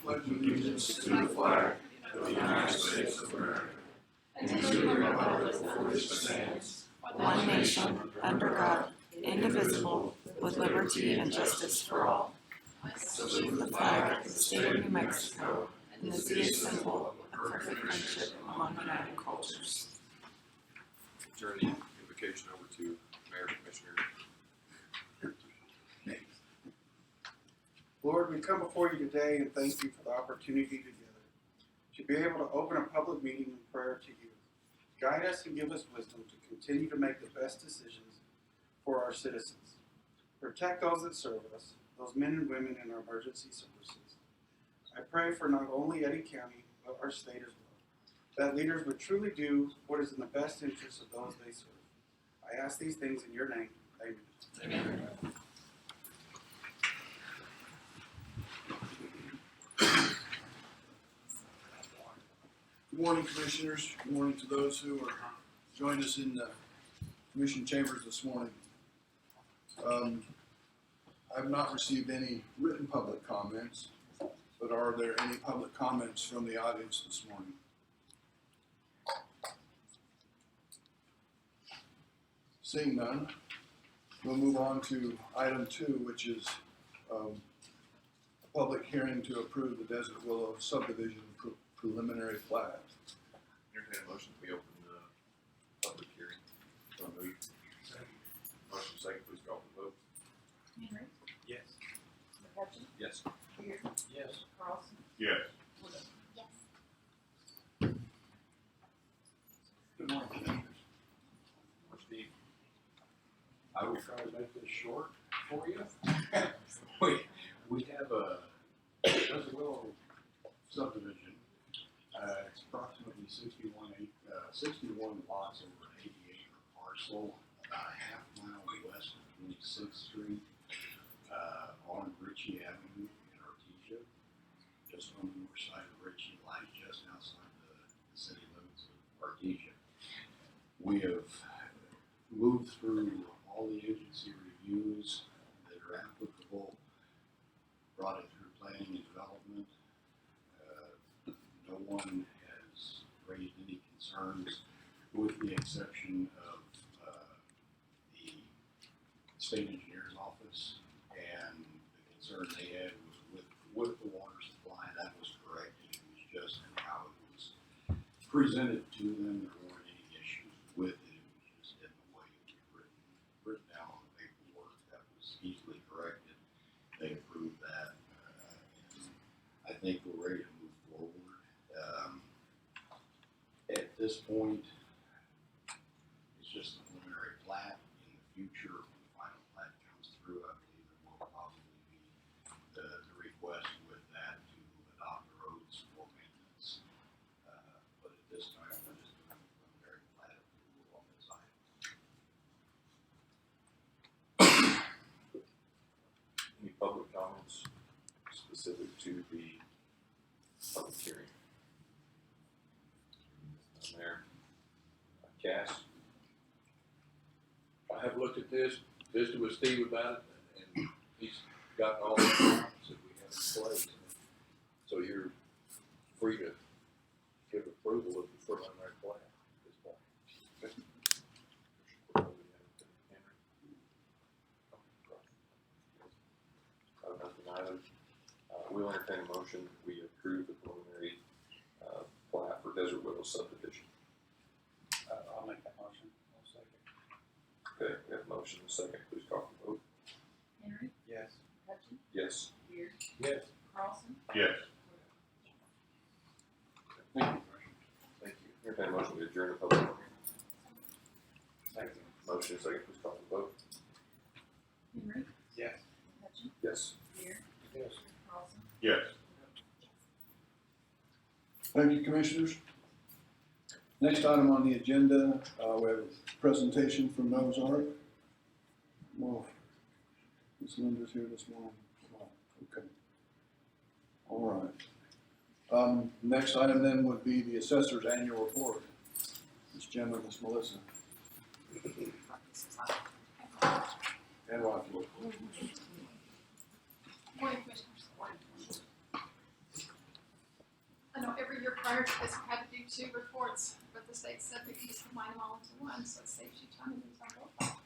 pledge allegiance to the flag of the United States of America and to the republic for which it stands, one nation, under God, indivisible, with liberty and justice for all. Salute the flag of the state of New Mexico and the city symbol of perfect friendship among united cultures. Turn the invocation over to Mayor Commissioner. Lord, we come before you today and thank you for the opportunity together to be able to open a public meeting in prayer to you. Guide us and give us wisdom to continue to make the best decisions for our citizens. Protect those that serve us, those men and women in our emergency services. I pray for not only Eddy County, but our state as well, that leaders would truly do what is in the best interest of those they serve. I ask these things in your name. Amen. Amen. Good morning, Commissioners. Good morning to those who are joining us in the Commission chambers this morning. I've not received any written public comments, but are there any public comments from the audience this morning? Seeing none, we'll move on to item 2, which is a public hearing to approve the Desert Willow subdivision preliminary plat. Entertain a motion, we open the public hearing. So moved. Motion second, please call for the vote. Henry. Yes. McCutcheon. Yes. Beard. Yes. Carlson. Yes. Woodard. Good morning, Commissioners. Steve. I will try to make this short for you. we have a Desert Willow subdivision. It's approximately 61 lots over an 80-acre parcel, about a half mile west of 26th Street, on Ritchie Avenue in Artesia, just on the north side of Ritchie, like just outside the city limits of Artesia. We have moved through all the agency reviews that are applicable, brought it through planning and development. No one has raised any concerns, with the exception of the state engineer's office, and the concern they had was with the water supply. That was corrected. It was just in how it was presented to them. There weren't any issues with it. It was just in the way it was written down on the paperwork. That was easily corrected. They approved that, and I think we're ready to move forward. At this point, it's just a preliminary plat. In the future, when the final plat comes through, I believe there will probably be the request with that to adopt the roads for maintenance. But at this time, we're just doing a preliminary plat approval on this item. Any public comments specific to the public hearing? Mayor. Cass? I have looked at this, visited with Steve about it, and he's got all the requirements that we have in place. So you're free to give approval of the preliminary plan at this point. Nothing either. We'll entertain a motion. We approve the preliminary plat for Desert Willow subdivision. I'll make that motion. I'll second. Okay, we have a motion and a second. Please call for the vote. Henry. Yes. McCutcheon. Yes. Beard. Yes. Carlson. Yes. Thank you, Commissioner. Thank you. Entertain a motion to adjourn the public hearing. Second. Motion and a second. Please call for the vote. Henry. Yes. McCutcheon. Yes. Beard. Yes. Carlson. Yes. Thank you, Commissioners. Next item on the agenda, we have a presentation from Noah's Ark. Well, Ms. Linda's here this morning. Oh, okay. All right. Next item then would be the assessor's annual report. Ms. Jim and Ms. Melissa. And Roger. Morning, Commissioners. two reports, but the state said we can just combine them all into one, so it saves you time and it's not going back.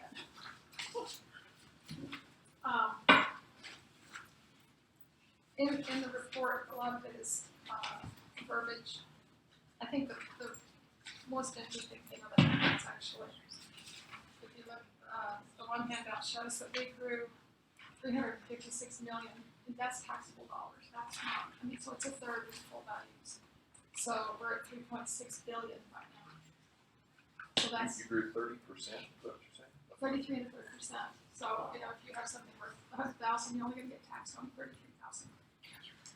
In the report, a lot of it is, verbiage. I think the most interesting thing of it is actually, if you look, the one handout shows that we grew 356 million, and that's taxable dollars, that's not, I mean, so it's a third of full values. So we're at 3.6 billion right now. So that's You grew 30%, is that what you're saying? 33 to 30%. So, you know, if you have something worth 100,000, you're only gonna get taxed on 33,000.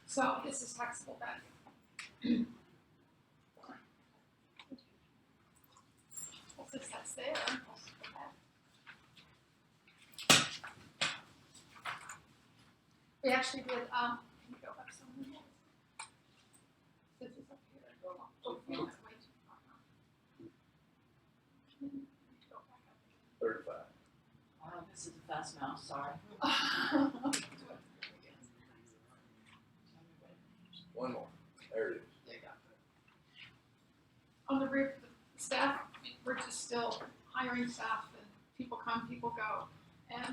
So this is taxable value. Well, since that's there, I'll put that. We actually did, can you go up some more? This is up here. Go way too far. Go back up. 35. Oh, this is a fast mouse, sorry. One more. There it is. There you go. On the roof, the staff, we're just still hiring staff and people come, people go.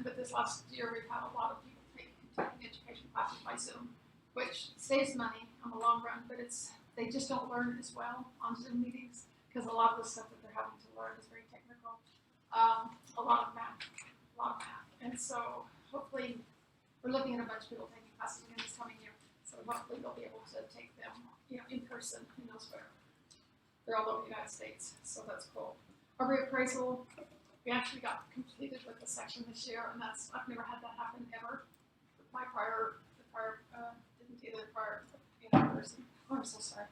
But this last year, we've had a lot of people taking education classes by Zoom, which saves money on the long run, but they just don't learn as well on Zoom meetings because a lot of the stuff that they're having to learn is very technical. A lot of math. And so hopefully, we're looking at a bunch of people taking classes again this coming year. So hopefully they'll be able to take them, you know, in person, who knows where. They're all over the United States, so that's cool. Our reappraisal, we actually got completed with the section this year, and I've never had that happen ever. The prior didn't either, person, oh, I'm so sorry.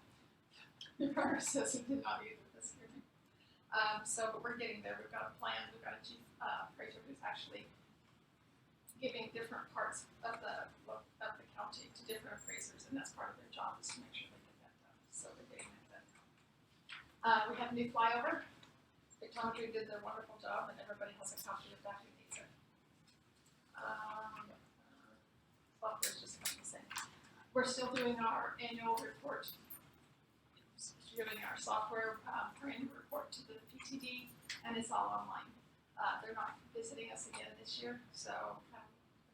The prior assessor did not either this year. But we're getting there, we've got a plan, we've got a chief appraiser who's actually giving different parts of the county to different appraisers, and that's part of their job is to make sure they get that done. So we're getting that done. We have a new flyover. Pictometry did their wonderful job, and everybody has a copy of that who needs it. Software's just kind of the same. We're still doing our annual report, giving our software our annual report to the PTD, and it's all online. They're not visiting us again this year, so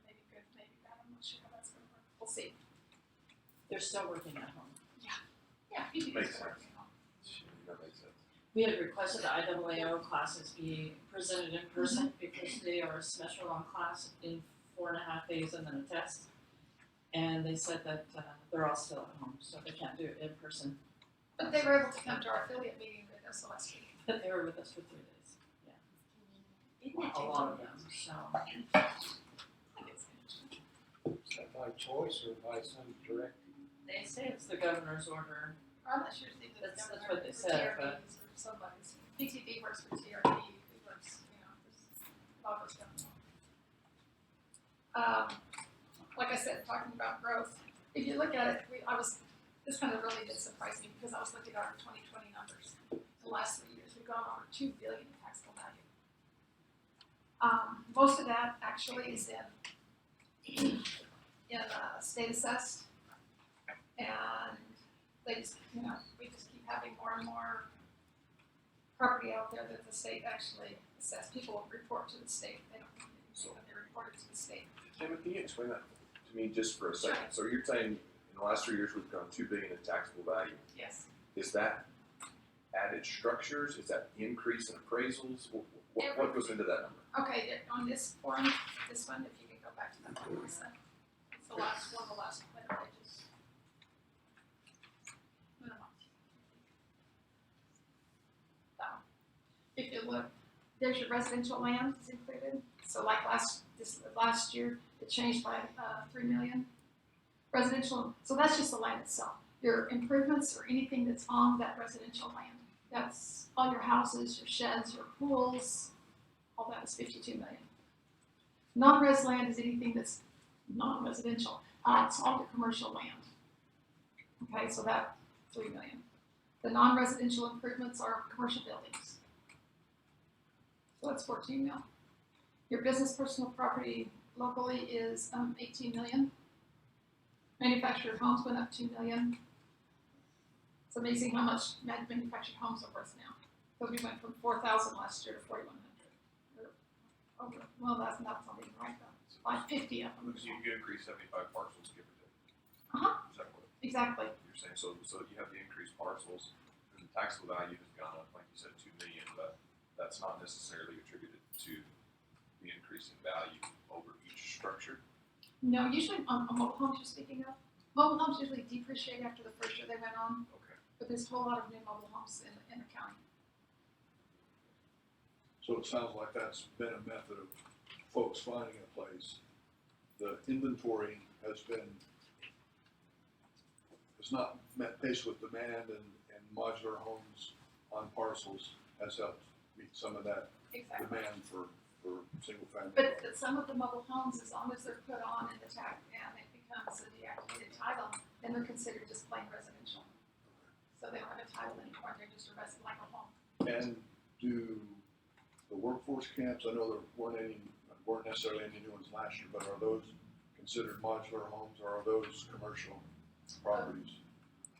maybe good, maybe bad. I'm not sure how that's going to work. We'll see. They're still working at home. Yeah, PTD Makes is sense. working on. That makes sense. We had requested the IAAO classes be presented in person because they are a semester-long class in 4.5 days and then a test. And they said that they're all still at home, so they can't do it in person. But they were able to come to our affiliate meeting with us last week. But they were with us for 3 days. Yeah. A lot of them, so. I think it's interesting. Is that by choice or by some direct? They say it's the governor's order. I'm not sure if they did That's governor what they or said, but- TRDs or somebody's. PTD works for TRD, who works, you know, there's a lot of stuff going on. Like I said, talking about growth, if you look at it, this kind of really did surprise me because I was looking at our 2020 numbers. The last 3 years, we've gone over 2 billion in taxable value. Most of that actually is in state assessed, and they just, you know, we just keep having more and more property out there that the state actually assess. People report to the state, they don't need to do it, they report it to the state. Tammy, can you explain that to me just for a second? So you're saying in the last 3 years we've gone 2 billion in taxable value. Yes. Is that added structures? Is that increase in appraisals? What goes into that number? Okay, on this form, this one, if you can go back to that one, it's the last one, the last letter pages. No. That one. If you look, there's your residential land is included. So like last year, it changed by 3 million. Residential, so that's just the land itself. Your improvements or anything that's on that residential land. That's all your houses, your sheds, your pools, all that is 52 million. Non-res land is anything that's non-residential. It's all your commercial land. Okay, so that 3 million. The non-residential improvements are commercial buildings. So that's 14 million. Your business personal property locally is 18 million. Manufactured homes went up 2 million. amazing how much manufactured homes are worth now. So we went from 4,000 last year to 4,100. Over, well, that's not something right though. 550 of them. Because you increase 75 parcels, give or take. Uh-huh. Is that what Exactly. you're saying? So you have the increased parcels, and the taxable value has gone up, like you said, 2 million, but that's not necessarily attributed to the increase in value over each structure. No, usually on mobile homes you're speaking of. Mobile homes usually depreciate after the first year they went on, Okay. but there's a whole lot of new mobile homes in the county. So it sounds like that's been a method of folks finding a place. The inventory has not met pace with demand, and modular homes on parcels has helped meet some of that Exactly. demand for single family. But some of the mobile homes, as long as they're put on in the tax and it becomes a deactivated title, then they're considered just plain residential. So they don't have a title anymore, they're just a resident, like a home. And do the workforce camps, I know there weren't necessarily any new ones last year, but are those considered modular homes, or are those commercial properties?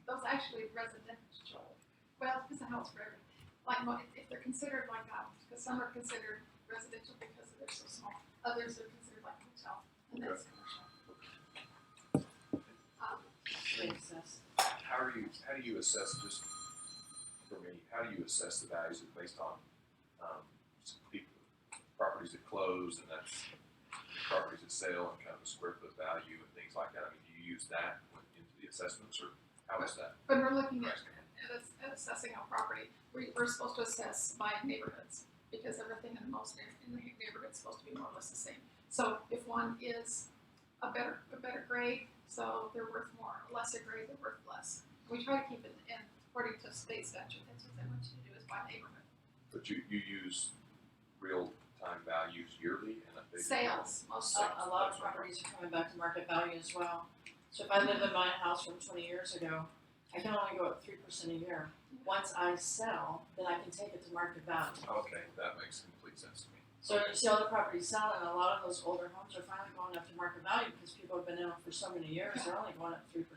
Those actually residential, well, it depends on how it's rated. Like, if they're considered like, because some are considered residential because they're so small, others are considered like a hotel, and that's commercial. Makes sense. How do you assess, just for me, how do you assess the values based on properties that close, and that's properties that sell, and kind of a square foot value and things like that? I mean, do you use that into the assessments, or how is that? When we're looking at assessing a property, we're supposed to assess by neighborhoods, because everything in the neighborhood is supposed to be more or less the same. So if one is a better grade, so they're worth more, a lesser grade, they're worth less. We try to keep it in according to state statute, that's what they want you to do, is by neighborhood. But you use real time values yearly and updated? Sales, mostly. A lot of properties are coming back to market value as well. So if I live in my house from 20 years ago, I can only go up 3% a year. Once I sell, then I can take it to market value. Okay, that makes complete sense to me. So you see all the properties selling, a lot of those older homes are finally going up to market value because people have been in them for so many years, they're only going up 3%.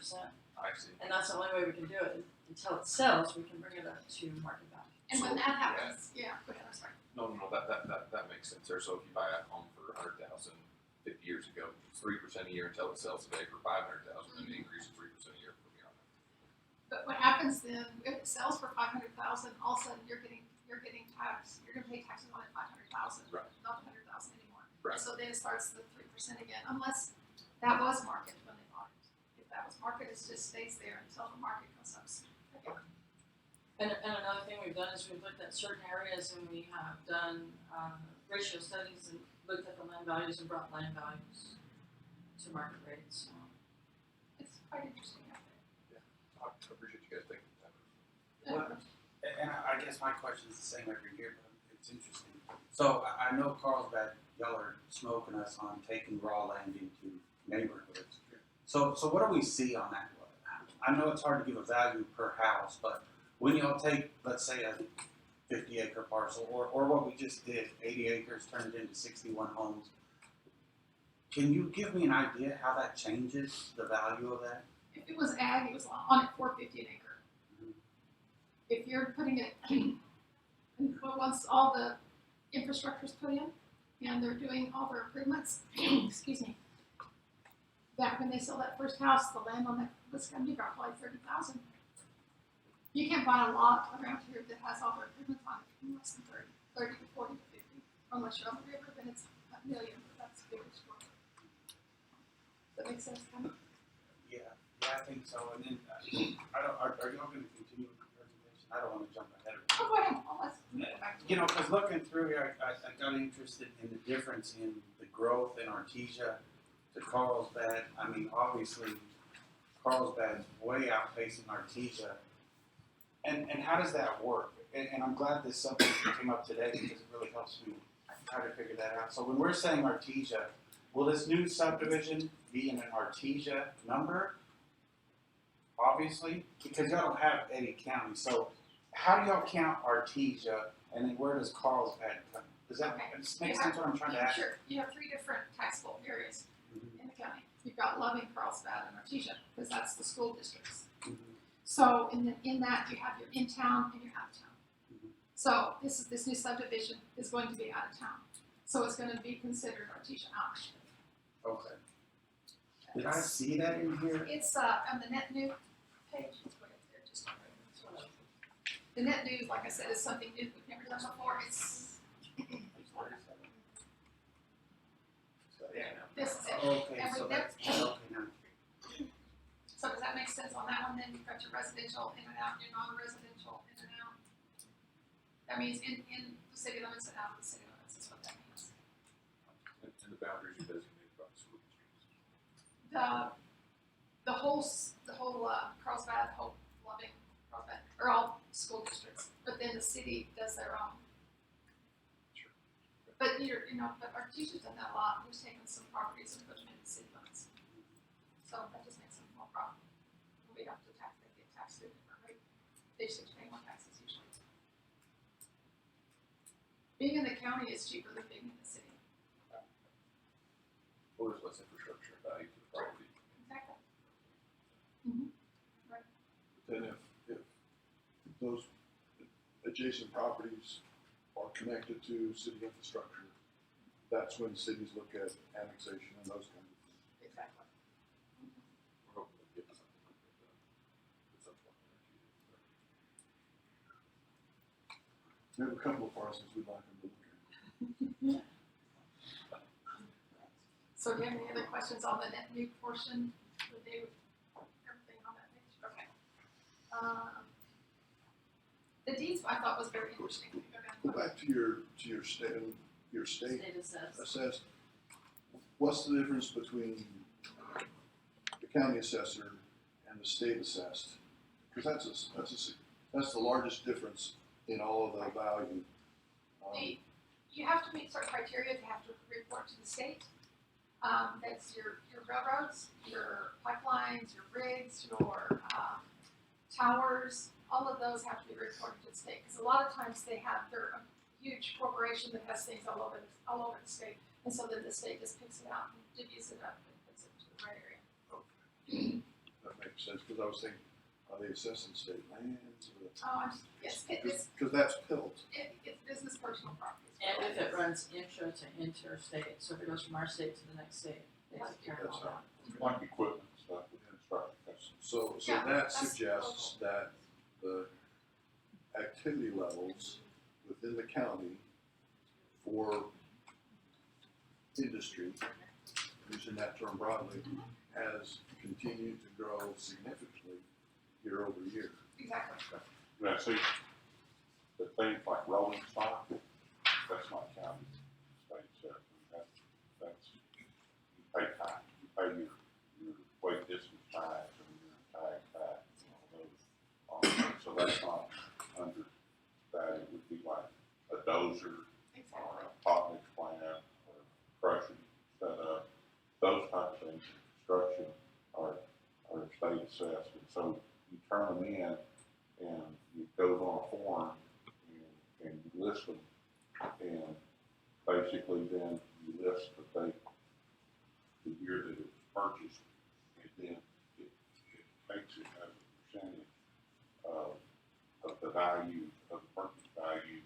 I see. And that's the only way we can do it. Until it sells, we can bring it up to market value. And when that happens, yeah, go ahead, I'm sorry. No, that makes sense there. So if you buy a home for 100,000 50 years ago, it's 3% a year until it sells today for 500,000, and it increases 3% a year from beyond that. But what happens then, if it sells for 500,000, all of a sudden you're getting taxed, you're gonna pay taxes on it 500,000, Right. not 100,000 anymore. Right. So then it starts the 3% again, unless that was market when they bought it. If that was market, it just stays there until the market goes up. And another thing we've done is we've looked at certain areas and we have done ratio studies and looked at the land values and brought land values to market rates. So. It's quite interesting out there. I appreciate you guys taking the time. Well, and I guess my question is the same every year, but it's interesting. So I know Carlsbad, y'all are smoking us on taking raw land into neighborhoods. So what do we see on that? I know it's hard to give a value per house, but when y'all take, let's say, a 50-acre parcel, or what we just did, 80 acres, turned it into 61 homes, can you give me an idea how that changes the value of that? If it was ag, it was on at $4.50 an acre. If you're putting it, once all the infrastructure's put in and they're doing all their improvements, excuse me, that when they sell that first house, the land on that was gonna be about probably 30,000. You can't buy a lot around here that has all their improvements on it in less than 30 to 40 to 50, unless you're on the river, then it's a million, but that's bigger square. Does that make sense, kind of? Yeah, I think so. And then, are y'all going to continue with the presentation? I don't want to jump ahead of it. Oh, go ahead, let's go back to it. You know, because looking through here, I got interested in the difference in the growth in Artesia to Carlsbad. I mean, obviously, Carlsbad's way outpacing Artesia. And how does that work? And I'm glad this subject came up today because it really helps me try to figure that out. So when we're saying Artesia, will this new subdivision be in an Artesia number? Obviously, because y'all don't have Eddy County. So how do y'all count Artesia, and then where does Carlsbad come? Does that make sense what I'm trying to ask? Sure, you have three different taxable areas in the county. You've got Loving, Carlsbad, and Artesia, because that's the school districts. Mhm. So in that, you have your in-town and your out-of-town. So this new subdivision is going to be out of town. So it's gonna be considered artesia out. Okay. Did I see that in here? It's on the net new page, it's way up there, just. The net news, like I said, is something new we've never done before, it's. This is it. Okay, And so we that's, okay, now. So does that make sense on that one, then you've got your residential in and out, your non-residential in and out? That means in the city limits and out of the city limits, is what that means. And the boundaries are designated by the school districts. The whole Carlsbad, Hope, Loving, Carlsbad, are all school districts, but then the city does their own. Sure. But but Artesia's done that a lot, we've taken some properties and put them in the city limits. So that just makes them more profitable. We have to tax, they get taxed at a different rate, they should pay more taxes usually. Being in the county is cheaper than being in the city. Or there's less infrastructure and value to the property. Exactly. Then if those adjacent properties are connected to city infrastructure, that's when cities look at annexation and those kinds of things. Exactly. We're hoping to get something like that done at some point in the future. We have a couple of parcels we'd like them to look at. So do you have any other questions on the net new portion, the new, everything on that page? Okay. The deeds I thought was very interesting. Go back to your state State assessed. assessed. What's the difference between the county assessor and the state assessed? Because that's the largest difference in all of the value. You have to meet certain criteria to have to report to the state. That's your railroads, your pipelines, your rigs, your towers, all of those have to be reported to the state. Because a lot of times they're a huge corporation that has things all over the state. And so then the state just picks it out and divvies it up and puts it to the right area. That makes sense, because I was thinking, are they assessing state lands? Yes, it's Because that's PILT. business personal property. And if it runs intra to interstate, so if it goes from our state to the next state, they take care of all that. Like equipment stuff with construction, that's. So Yeah, that that's suggests that the activity levels within the county for industry, using that term broadly, has continued to grow significantly year over year. Exactly. Now, see, the things like rolling stock, that's not county, state assessment, that's, you pay time, you pay your weight distance tax and your tag tax and all those. So that's not under that, it would be like a dozer or a hot mix plant or crushing setup, those type of things, construction are state assessed. And so you turn them in and it goes on a form and you list them. And basically then you list the date, the year that it was purchased, and then it takes it as a percentage of the value, of the purchase value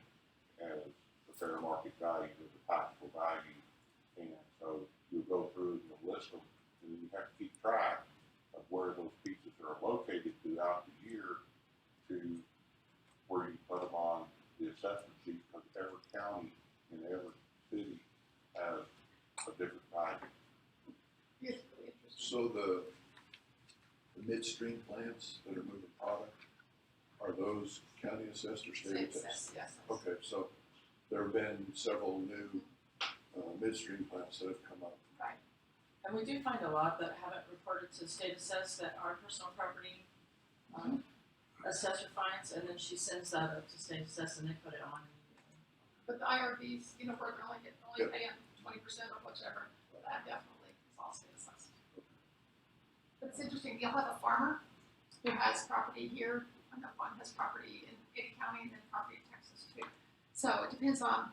as the fair market value of the taxable value. And so you'll go through and you'll list them, and then you have to keep track of where those pieces are located throughout the year to where you put them on the assessment sheet, because every county and every city has a different value. It's really interesting. So the midstream plants that are moving product, are those county assessed or state assessed? Yes. Okay, so there have been several new midstream plants that have come up. And we do find a lot that haven't reported to state assess that are personal property, assessor finds, and then she sends that up to state assess and they put it on immediately. But the IRBs, where they're only Yep. paying 20% or whichever, that definitely is all state assessed. But it's interesting, you'll have a farmer who has property here, and one has property in Eddy County and then property in Texas too. So it depends on,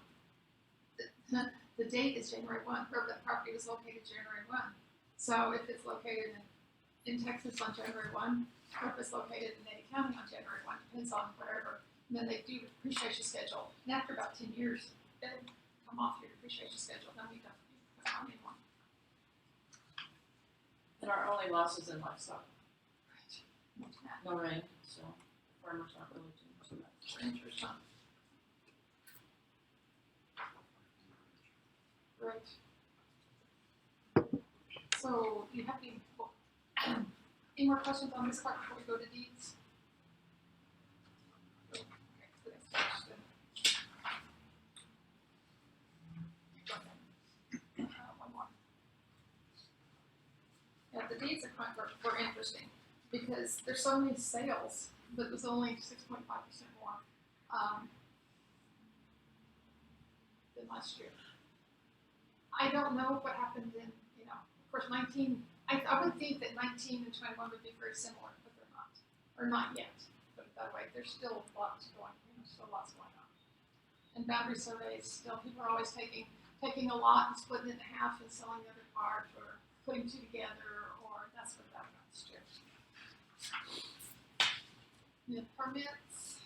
the date is January 1, wherever that property was located, January 1. So if it's located in in Texas on January 1, purpose located in Eddy County on January 1, depends on wherever. And then they do the depreciation schedule. And after about 10 years, they come off your depreciation schedule. Then we don't put on anymore. And our only loss is in livestock, Right. What's that? no rain, so farmers aren't really doing too much. Interesting. Right. So, do you have any more questions on this part before we go to deeds? Okay, the next page then. One more. Yeah, the deeds were interesting because there's so many sales, but it was only 6.5% more than last year. I don't know what happened in, of course, 19, I would think that 19 and 21 would be very similar, but they're not, or not yet, put it that way. There's still lots going, still lots going on. And boundary surveys, still, people are always taking a lot and splitting it in half and selling the other part, or putting two together, or that's what that amounts to. The permits.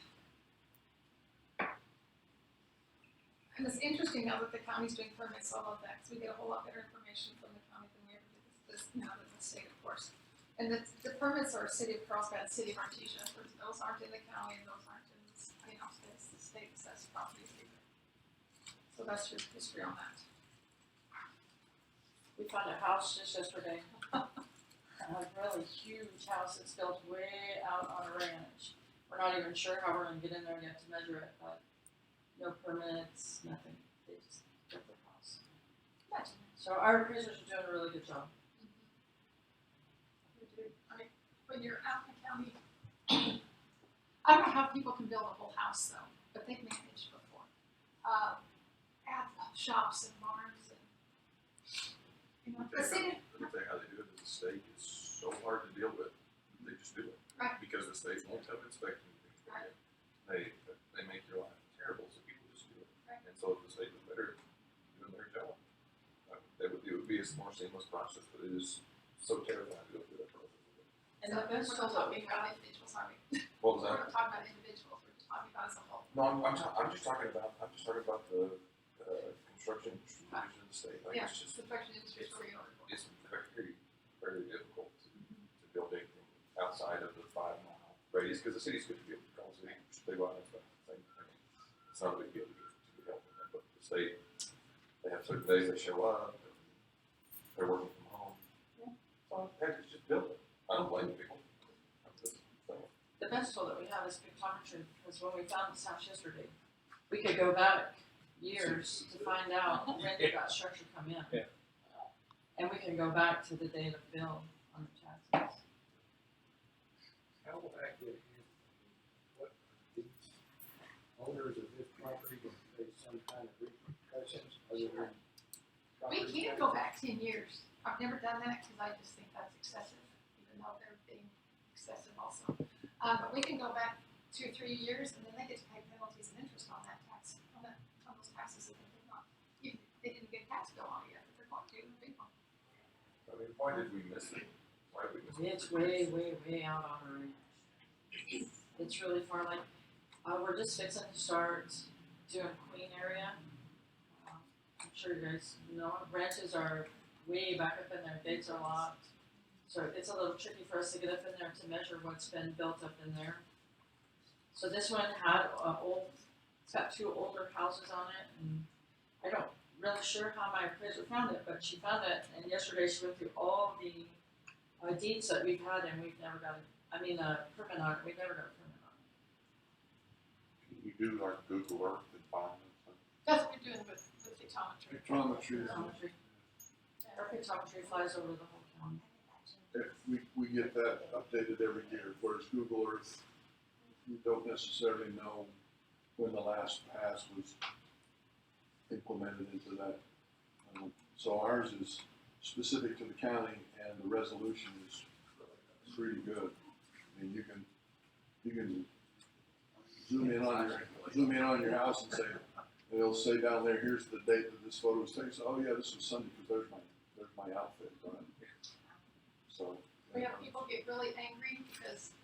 And it's interesting now that the county's doing permits, all of that, because we get a whole lot better information from the county than we ever did than the state, of course. And the permits are City of Carlsbad, City of Artesia. Those aren't in the county, and those aren't in the state assessed properties either. So that's your history on that. We found a house just yesterday, a really huge house that's built way out on a ranch. We're not even sure how we're gonna get in there yet to measure it, but no permits, nothing, they just built their house. Gotcha. So our appraisers are doing a really good job. I mean, when you're out in the county, I don't know how people can build a whole house though, but they've managed before. Add shops and barns and, the city, Let me tell you how they do it in the state, it's so hard to deal with, they just do it. Right. Because the state won't have inspection. Right. They make your life terrible, so people just do it. Right. And so if the state was better at doing their job, it would be a more seamless process, but it is so terrifying to go through that process. And the best we're tool not that we talking about have, individuals, are we? What was We're that? not talking about individuals, we're just talking about as a whole. No, I'm just talking about the, construction distribution in the state, like Yeah, it's just, construction industry is where you are. it's very, very difficult to build anything outside of the 5 mile radius, because the city's good to be able to call the city, they want it, but it's not a big deal to get help with that, but the state, they have certain days they show up, and they're working from home. Yeah. So, heck, just build it, I don't blame people. I'm just saying. the best tool that we have is pictometry, because when we found this house yesterday, we could go back years to find out when did that structure come in. Yeah. And we can go back to the date of bill on the taxes. How will that get in? What, these owners of this property gonna face some kind of repercussions other than We property can tax? go back 10 years. I've never done that because I just think that's excessive, even though they're being excessive also. But we can go back 2 or 3 years and then they get to pay penalties and interest on that tax, on those taxes that they did not, even if they didn't get a tax bill on it yet, but they're going to, the big one. I mean, why did we miss it? Why did we miss it? It's way, way, way out on the range. It's really far, like, we're just fixing to start doing Queen area. I'm sure you guys know, ranches are way back up in there, gates are locked. So it's a little tricky for us to get up in there to measure what's been built up in there. So this one had it's got 2 older houses on it, and I don't really sure how my appraiser found it, but she found it, and yesterday she went through all the deeds that we've had, and we've never got permit on it, we've never got a permit on You do like Google Earth and find it. That's what we're doing with pictometry. Spectrometry, it. Pictometry. Our pictometry flies over the whole county. we get that updated every year, whereas Google Earth, you don't necessarily know when the last pass was implemented into that. So ours is specific to the county, and the resolution is pretty good. I mean, you can zoom in on your house and say, and it'll say down there, here's the date that this photo was taken. So, oh yeah, this was Sunday, because there's my outfit. So We have people get really angry because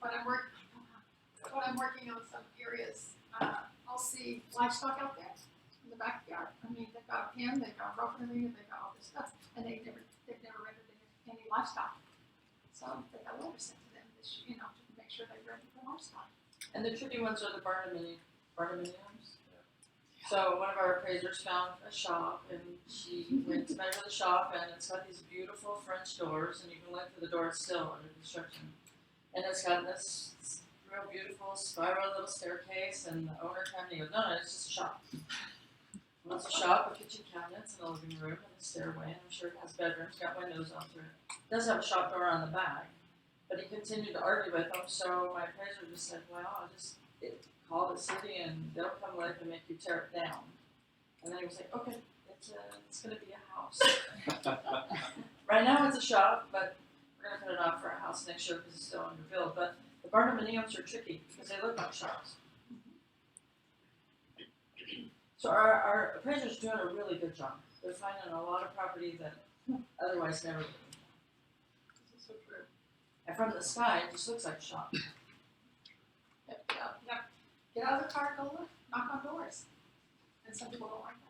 when I'm working on some areas, I'll see livestock out there in the backyard. I mean, they've got a pen, they've got a rope in the ring, they've got all this stuff, and they've never rendered any livestock. So they got a letter sent to them, this, to make sure they rendered the livestock. And the tricky ones are the barnuminiums. So one of our appraisers found a shop, and she went to measure the shop, and it's got these beautiful French doors, and you can look through the doors still under construction. And it's got this real beautiful spiral little staircase, and the owner came and he goes, no, it's just a shop. Well, it's a shop with kitchen cabinets and a living room and a stairway, and I'm sure it has bedrooms, got windows all through it. It does have a shop door on the back, but he continued to argue with them, so my appraiser just said, well, I'll just call the city and they'll come look and make you tear it down. And then he was like, okay, it's gonna be a house. Right now it's a shop, but we're gonna put it on for a house next year because it's still under build. But the barnuminiums are tricky because they look like shops. So our appraisers are doing a really good job. They're finding a lot of property that otherwise never would be. This is so true. And from the sky, it just looks like a shop. Yep. Get out of the car, go look, knock on doors. And some people don't like that.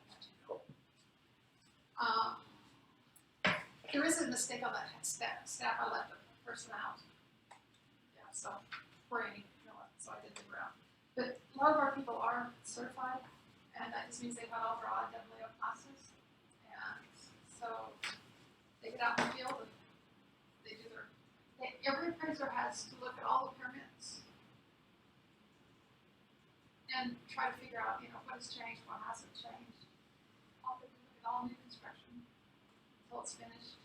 There is a mistake on that staff. I left a person out. Yeah, so so I did the round. But a lot of our people are certified, and that just means they've had all their IWO classes. And so they get out in the field and they do every appraiser has to look at all the permits and try to figure out, what has changed, what hasn't changed. All they do look at all new construction until it's finished.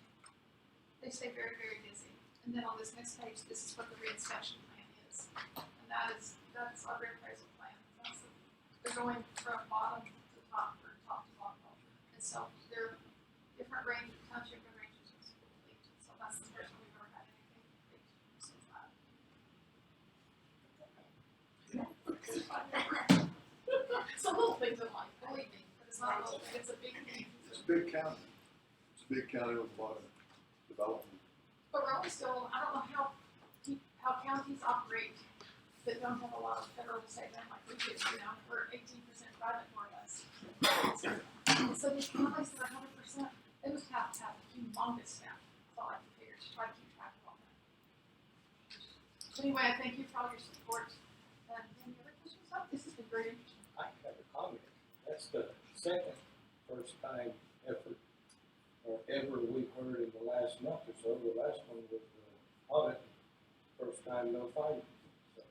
They stay very, very busy. And then on this next page, this is what the reinspection plan is. And that's our reappraisal plan. They're going from bottom to top, or top to bottom. And so they're different ranges, township and ranges of school leads. So that's the first one we've ever had anything leaked since that. It's a little things in life, believe me, but it's not a little thing, it's a big thing. It's a big county. It's a big county with a lot of development. But we're always still, I don't know how counties operate that don't have a lot of federal to say them like we do, we're 18% private more or less. And so these counties that are 100%, they must have to have a humongous staff, that's all I can figure, to try to keep track of all that. So anyway, I thank you for all your support, and any other questions? This has been very interesting. I have a comment. That's the second first time effort or ever we've heard in the last month or so. The last one was audit, first time no findings. So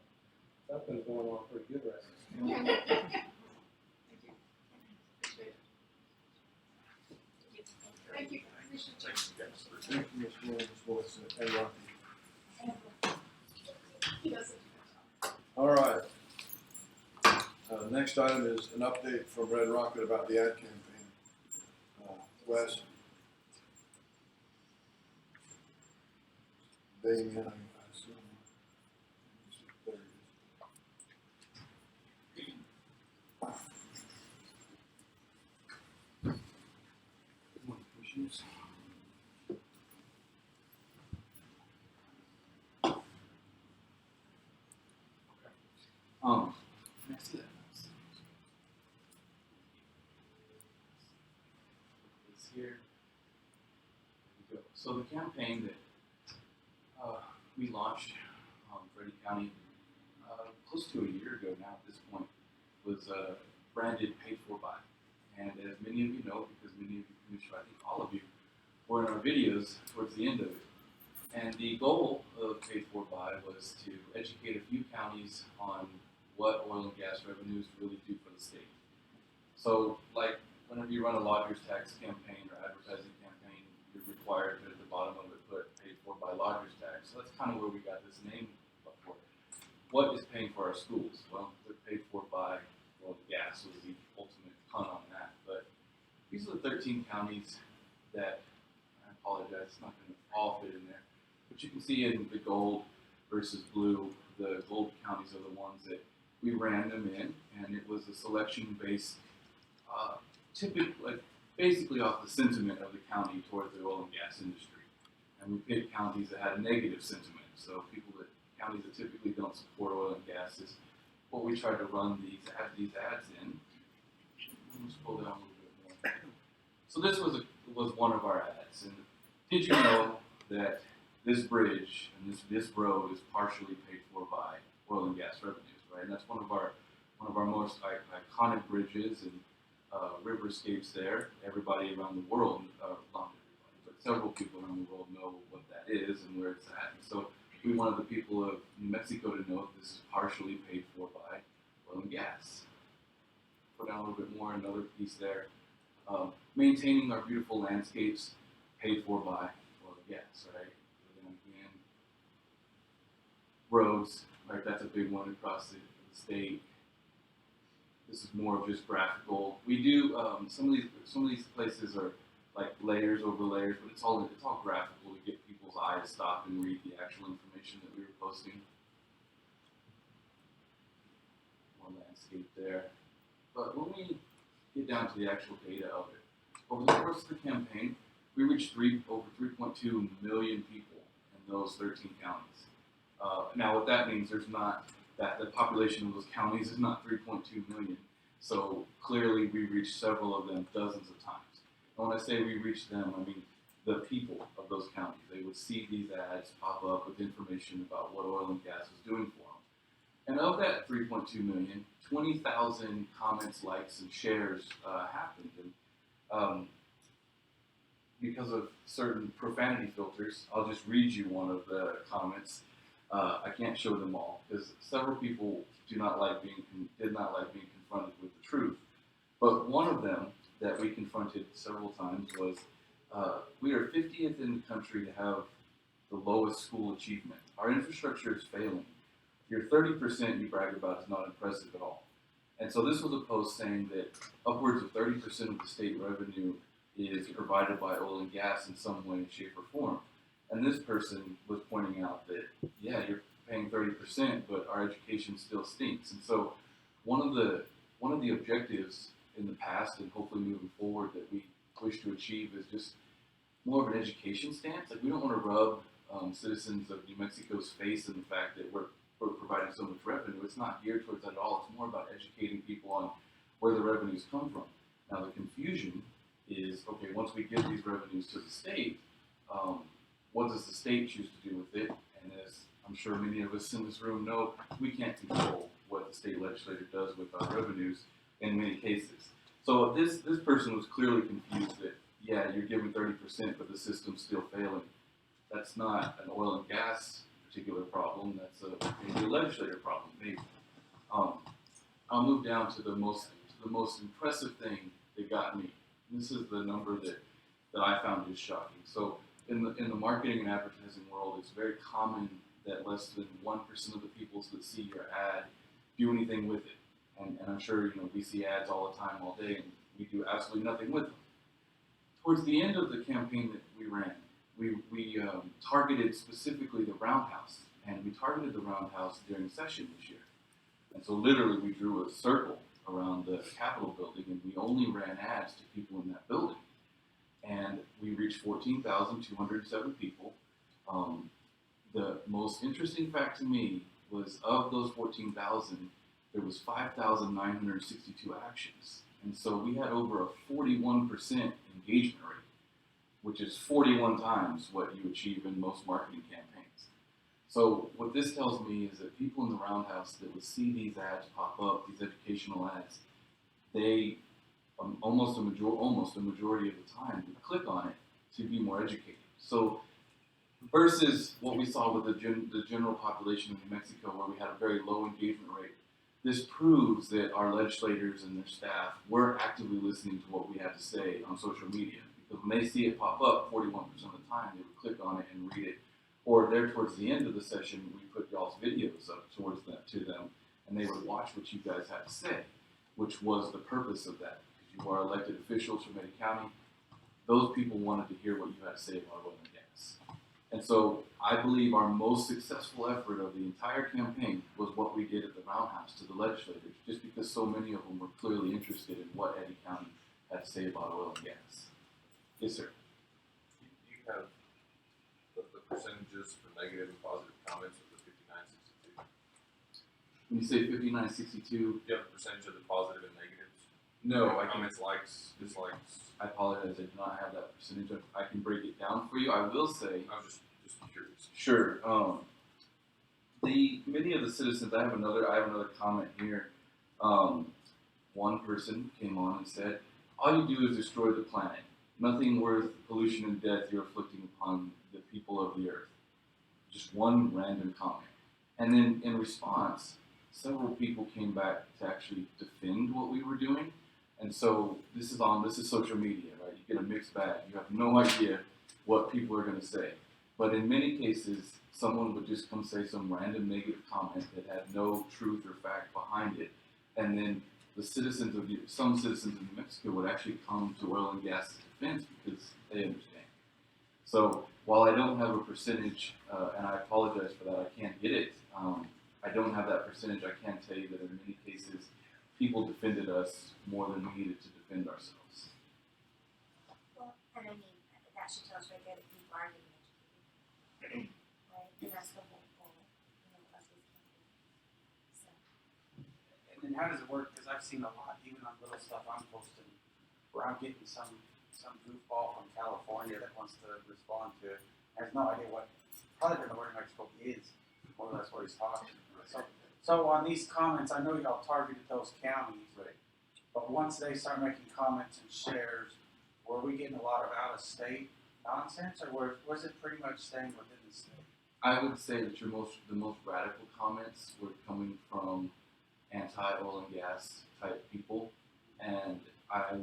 something's going on pretty good right now. Thank you. Appreciate it. Thank you. Appreciate you. Thank you, Ms. Williams, voice, and Rocky. He does it. All right. Next item is an update from Red Rocket about the ad campaign. Wes. Damien, I assume. There he is. Good morning, Commissioners. Next to that. It's here. There we go. So the campaign that we launched for Eddy County close to a year ago now at this point was branded Paid For By. And as many of you know, because many of you, Commissioner, I think all of you, were in our videos towards the end of it. And the goal of Paid For By was to educate a few counties on what oil and gas revenues really do for the state. So, like, whenever you run a lodger's tax campaign or advertising campaign, you're required to, at the bottom of it, put Paid For By lodger's tax. So that's kind of where we got this name for it. What is paying for our schools? Well, they're paid for by oil and gas was the ultimate pun on that. But these are the 13 counties that, I apologize, it's not going to all fit in there. But you can see in the gold versus blue, the gold counties are the ones that we ran them in, and it was a selection based, typically, basically off the sentiment of the county towards the oil and gas industry. and we picked counties that had a negative sentiment. So counties that typically don't support oil and gas is what we tried to run these ads in. Let's pull down a little bit more. So this was one of our ads. And did you know that this bridge and this road is partially paid for by oil and gas revenues, right? And that's one of our most iconic bridges and riverscapes there. Everybody around the world, not everybody, but several people around the world know what that is and where it's at. And so we wanted the people of New Mexico to know that this is partially paid for by oil and gas. Put down a little bit more, another piece there. Maintaining our beautiful landscapes, paid for by oil and gas, right? And then again, roads, right? That's a big one across the state. This is more of just graphical. We do some of these places are like layers over layers, but it's all graphical to get people's eyes stop and read the actual information that we were posting. More landscape there. But when we get down to the actual data of it, over the course of the campaign, we reached over 3.2 million people in those 13 counties. Now, what that means, there's not that the population of those counties is not 3.2 million. So clearly, we reached several of them dozens of times. And when I say we reached them, I mean the people of those counties. They would see these ads pop up with information about what oil and gas was doing for them. And of that 3.2 million, 20,000 comments, likes, and shares happened. And because of certain profanity filters, I'll just read you one of the comments. I can't show them all because several people did not like being confronted with the truth. But one of them that we confronted several times was, we are 50th in the country to have the lowest school achievement. Our infrastructure is failing. Your 30% you brag about is not impressive at all. And so this was a post saying that upwards of 30% of the state revenue is provided by oil and gas in some way, shape, or form. And this person was pointing out that, yeah, you're paying 30%, but our education still stinks. And so one of the objectives in the past and hopefully moving forward that we wish to achieve is just more of an education stance. Like, we don't want to rub citizens of New Mexico's face in the fact that we're providing so much revenue. It's not geared towards that at all. It's more about educating people on where the revenues come from. Now, the confusion is, okay, once we give these revenues to the state, what does the state choose to do with it? And as I'm sure many of us in this room know, we can't control what the state legislature does with our revenues in many cases. So this person was clearly confused that, yeah, you're giving 30%, but the system's still failing. That's not an oil and gas particular problem. That's maybe a legislator problem, maybe. I'll move down to the most impressive thing that got me. This is the number that I found just shocking. So in the marketing and advertising world, it's very common that less than 1% of the people that see your ad do anything with it. And I'm sure we see ads all the time, all day, and we do absolutely nothing with them. Towards the end of the campaign that we ran, we targeted specifically the Roundhouse, and we targeted the Roundhouse during session this year. And so literally we drew a circle around the Capitol building, and we only ran ads to people in that building. And we reached 14,207 people. The most interesting fact to me was, of those 14,000, there was 5,962 actions. And so we had over a 41% engagement rate, which is 41 times what you achieve in most marketing campaigns. So what this tells me is that people in the Roundhouse that would see these ads pop up, these educational ads, they almost a majority of the time would click on it to be more educated. So versus what we saw with the general population of New Mexico, where we had a very low engagement rate, this proves that our legislators and their staff were actively listening to what we had to say on social media. Because when they see it pop up, 41% of the time, they would click on it and read it. Or there towards the end of the session, we put y'all's videos up to them, and they would watch what you guys had to say, which was the purpose of that. Because you are elected officials from Eddy County, those people wanted to hear what you had to say about oil and gas. And so I believe our most successful effort of the entire campaign was what we did at the Roundhouse to the legislators, just because so many of them were clearly interested in what Eddy County had to say about oil and gas. Yes, sir. You have the percentages for negative and positive comments of the 5962? When you say 5962, Do you have a percentage of the positive and negatives? no, I can. Comments, likes, dislikes. I apologize, I do not have that percentage. I can break it down for you. I will say, I'm just curious. sure. Many of the citizens. I have another comment here. One person came on and said, "All you do is destroy the planet. Nothing worth pollution and death you're inflicting upon the people of the earth." Just one random comment, and then in response, several people came back to actually defend what we were doing. And so this is social media, right? You get a mixed bag. You have no idea what people are going to say. But in many cases, someone would just come say some random negative comment that had no truth or fact behind it, and then some citizens of New Mexico would actually come to oil and gas defense because they understand. So while I don't have a percentage, and I apologize for that, I can't get it. I don't have that percentage. I can tell you that in many cases, people defended us more than we needed to defend ourselves. Well, and I mean, that should tell us right there that people are getting educated, right? And that's the whole goal, of this campaign. So, And then how does it work? Because I've seen a lot, even on little stuff I'm posting, where I'm getting some goofball from California that wants to respond to it, has no idea probably don't know where New Mexico is, more or less what he's talking about. So on these comments, I know y'all targeted those counties, Right. but once they start making comments and shares, were we getting a lot of out-of-state nonsense, or was it pretty much staying within the state? I would say that the most radical comments were coming from anti-oil and gas type people, and I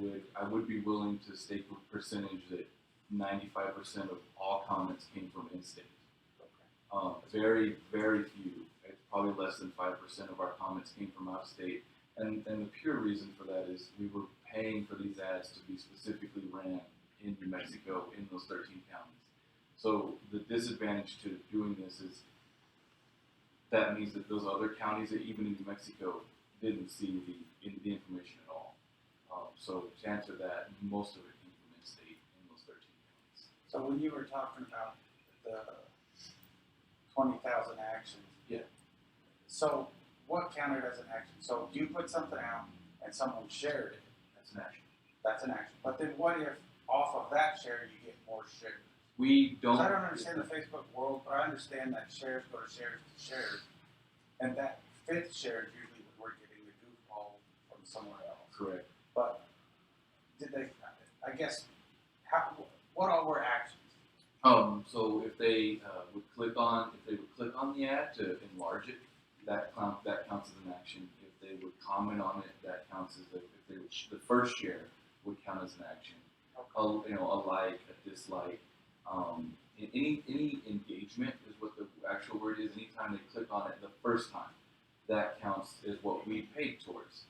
would be willing to stake a percentage that 95% of all comments came from in-state. Very, very few. It's probably less than 5% of our comments came from out of state. And the pure reason for that is we were paying for these ads to be specifically ran in New Mexico in those 13 counties. So the disadvantage to doing this is that means that those other counties, even in New Mexico, didn't see the information at all. So to answer that, most of it came from in-state in those 13 counties. So when you were talking about the 20,000 actions. Yeah. So what counted as an action? So you put something out and someone shared it. That's an action. That's an action. But then what if off of that share you get more shares? We don't. 'Cause I don't understand the Facebook world, but I understand that shares go to shares to shares. And that fifth share is usually when we're getting the goofball from somewhere else. Correct. But did they, I guess, what all were actions? So if they would click on the ad to enlarge it, that counts as an action. If they would comment on it, that counts as the first share would count as an action. A like, a dislike, any engagement is what the actual word is. Anytime they click on it the first time, that counts as what we paid towards.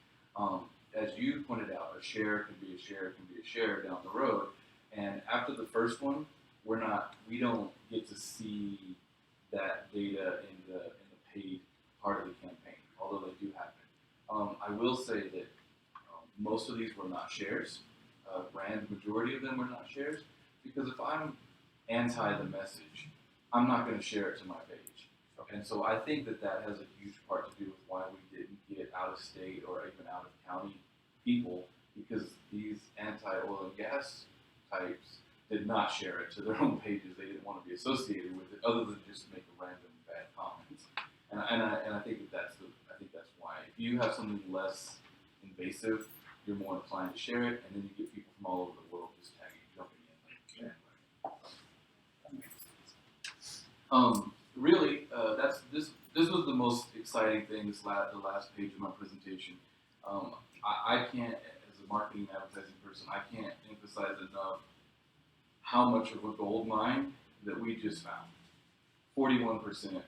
As you pointed out, a share can be a share down the road, and after the first one, we don't get to see that data in the paid part of the campaign, although they do happen. I will say that most of these were not shares. Grand majority of them were not shares, because if I'm anti the message, I'm not going to share it to my page. And so I think that has a huge part to do with why we didn't get out of state or even out of county people, because these anti-oil and gas types did not share it to their own pages. They didn't want to be associated with it, other than just make a random bad comment. And I think that's why. If you have something less invasive, you're more inclined to share it, and then you get people from all over the world just tagging, jumping in. Really, this was the most exciting thing. The last page of my presentation. I can't, as a marketing and advertising person, I can't emphasize enough how much of a gold mine that we just found. 41%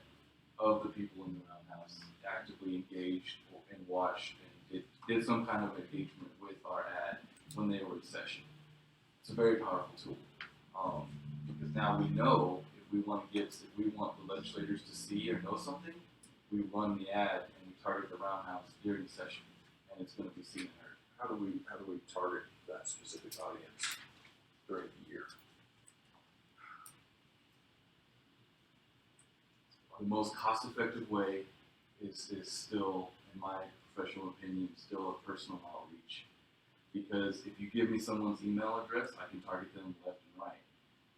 of the people in the roundhouse actively engaged and watched and did some kind of engagement with our ad when they were in session. It's a very powerful tool, because now we know if we want the legislators to see or know something, we run the ad and we target the roundhouse during the session, and it's going to be seen and heard. How do we target that specific audience during the year? the most cost-effective way is still, in my professional opinion, still a personal outreach. Because if you give me someone's email address, I can target them left and right.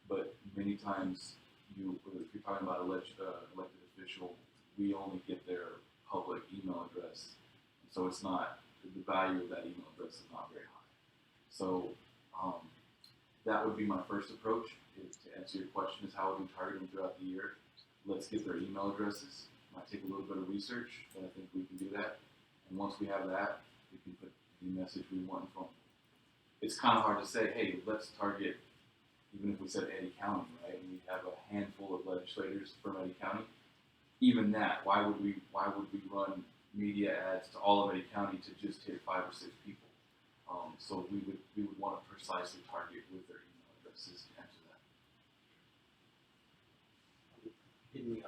But many times, if you're talking about elected official, we only get their public email address. So it's not, the value of that email address is not very high. So that would be my first approach, is to answer your question, is how we target them throughout the year. Let's get their email addresses. Might take a little bit of research, but I think we can do that. And once we have that, we can put any message we want in front of them. It's kind of hard to say, hey, let's target, even if we said Eddy County, right? And we have a handful of legislators from Eddy County. Even that, why would we run media ads to all of Eddy County to just hit 5 or 6 people? So we would want to precisely target with their email addresses to answer that.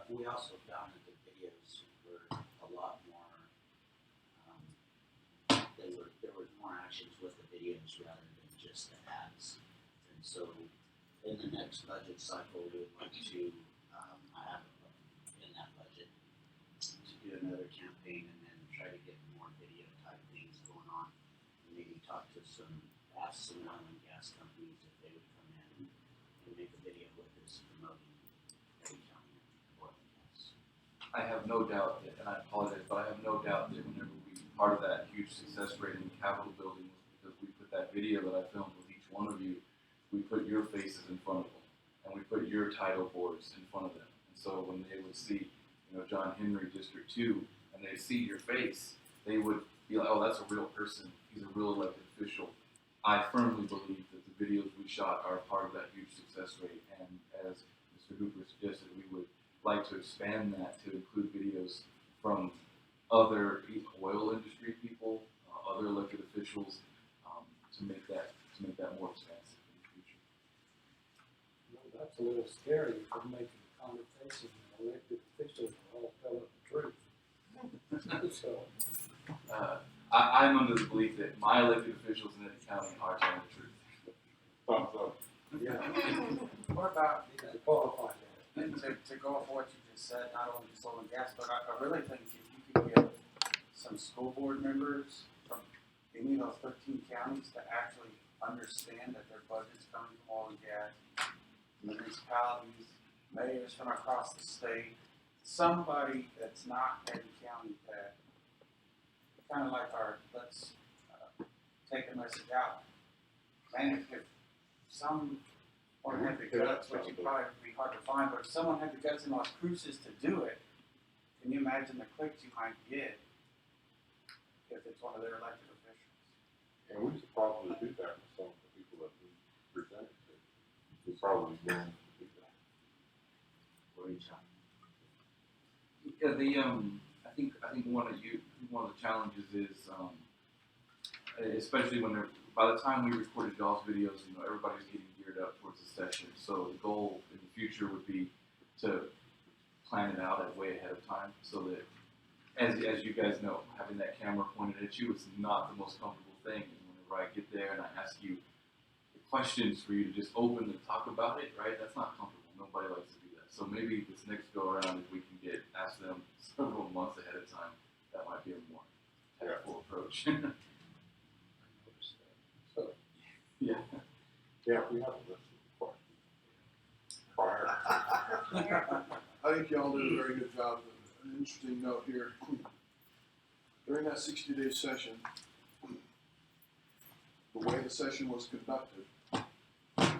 We also found that the videos were a lot more, there were more actions with the videos rather than just the ads. And so in the next budget cycle, we would like to, I have in that budget to do another campaign and then try to get more video type things going on. And maybe ask some oil and gas companies if they would come in and make a video with us promoting Eddy County oil and gas. I have no doubt that, and I apologize, but I have no doubt that whenever part of that huge success rate in the Capitol building was because we put that video that I filmed with each one of you, we put your faces in front of them, and we put your title boards in front of them. And so when they would see, John Henry District 2, and they see your face, they would be like, oh, that's a real person. He's a real elected official. I firmly believe that the videos we shot are part of that huge success rate. And as Mr. Hooper suggested, we would like to expand that to include videos from other oil industry people, other elected officials, to make that more expansive in the future. Well, that's a little scary if we're making a connotation that elected officials are all telling the truth. So, I'm under the belief that my elected officials in Eddy County are telling the truth. Thumbs up. Yeah. What about, need to qualify that. and to go off what you just said, not only just oil and gas, but I really think if you could get some school board members from any of those 13 counties to actually understand that their budget's coming from oil and gas, municipalities, mayors from across the state, somebody that's not Eddy County that kind of like let's take a message out. Man, if someone had the guts, which would probably be hard to find, but if someone had the guts in Las Cruces to do it, can you imagine the clicks you might get if it's one of their elected officials? And we should probably do that with some of the people that we presented to. We probably will do that. What are you talking? Yeah, I think one of the challenges is, especially by the time we recorded y'all's videos, everybody's getting geared up towards the session. So the goal in the future would be to plan it out way ahead of time, so that, as you guys know, having that camera pointed at you is not the most comfortable thing. And whenever I get there and I ask you questions for you to just openly talk about it, right? That's not comfortable. Nobody likes to do that. So maybe this next go around, if we can ask them several months ahead of time, that might be a more tactful approach. So, Yeah. Yeah, we have a list of questions prior. I think y'all did a very good job. An interesting note here. During that 60-day session, the way the session was conducted, the